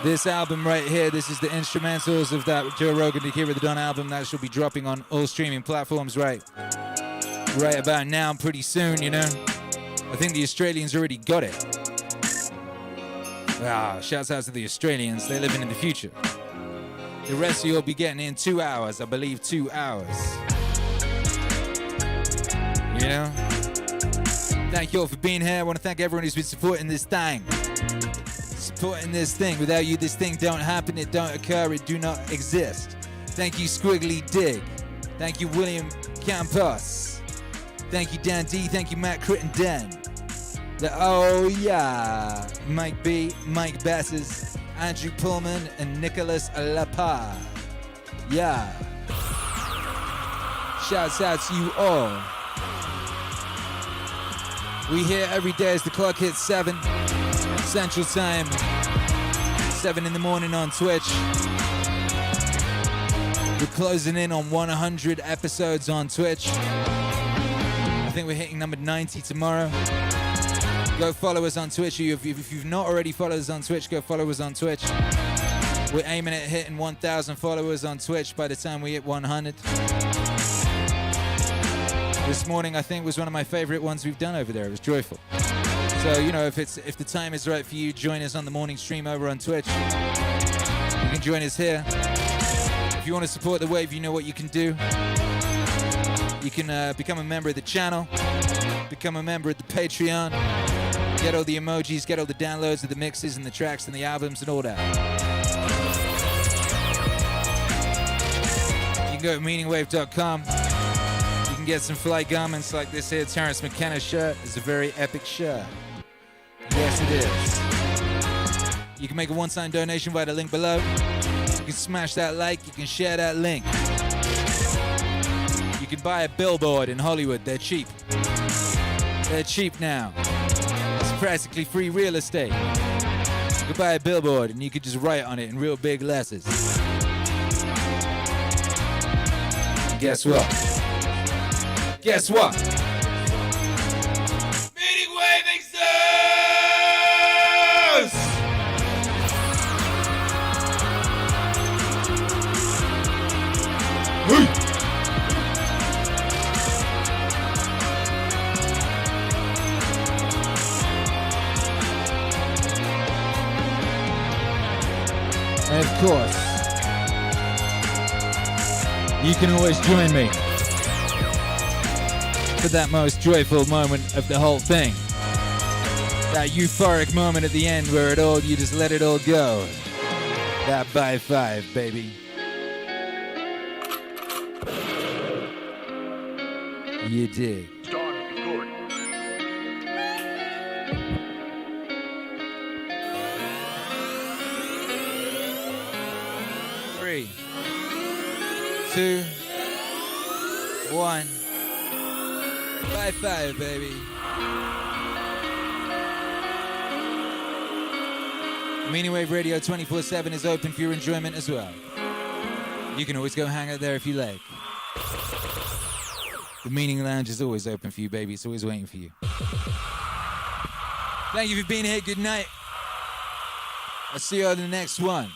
This album right here, this is the instrumentals of that Joe Rogan Akira The Don album that shall be dropping on all streaming platforms right about now, pretty soon, you know. I think the Australians already got it. Shouts out to the Australians, they're living in the future. The rest of you will be getting in 2 hours, I believe 2 hours. You know? Thank you all for being here. I want to thank everyone who's been supporting this thing. Supporting this thing. Without you, this thing don't happen, it don't occur, it do not exist. Thank you, Squiggly Dig. Thank you, William Campos. Thank you, Dan D. Thank you, Matt Crittenden. Mike B, Mike Basses, Andrew Pullman, and Nicholas Lapa. Yeah. Shouts out to you all. We here every day as the clock hits 7 Central Time, 7 in the morning on Twitch. We're closing in on 100 episodes on Twitch. I think we're hitting number 90 tomorrow. Go follow us on Twitch. If you've not already followed us on Twitch, go follow us on Twitch. We're aiming at hitting 1,000 followers on Twitch by the time we hit 100. This morning, I think, was one of my favorite ones we've done over there. It was joyful. So, you know, if the time is right for you, join us on the morning stream over on Twitch. You can join us here. If you want to support the wave, you know what you can do. You can become a member of the channel, become a member of the Patreon, get all the emojis, get all the downloads of the mixes and the tracks and the albums and all that. You can go to meaningwave.com. You can get some fly garments like this here Terrence McKenna shirt. It's a very epic shirt. Yes, it is. You can make a one-time donation via the link below. You can smash that like. You can share that link. You can buy a billboard in Hollywood. They're cheap. They're cheap now. It's practically free real estate. You could buy a billboard and you could just write on it in real big letters. Guess what? Guess what? MEANINGWAVE exists! And of course, you can always join me for that most joyful moment of the whole thing. That euphoric moment at the end where you just let it all go. That by 5, baby. You dig. Start good. 3, 2, 1. By 5, baby. MEANINGWAVE Radio 24/7 is open for your enjoyment as well. You can always go hang out there if you like. The Meaning Lounge is always open for you, baby. It's always waiting for you. Thank you for being here. Good night. I'll see you on the next one.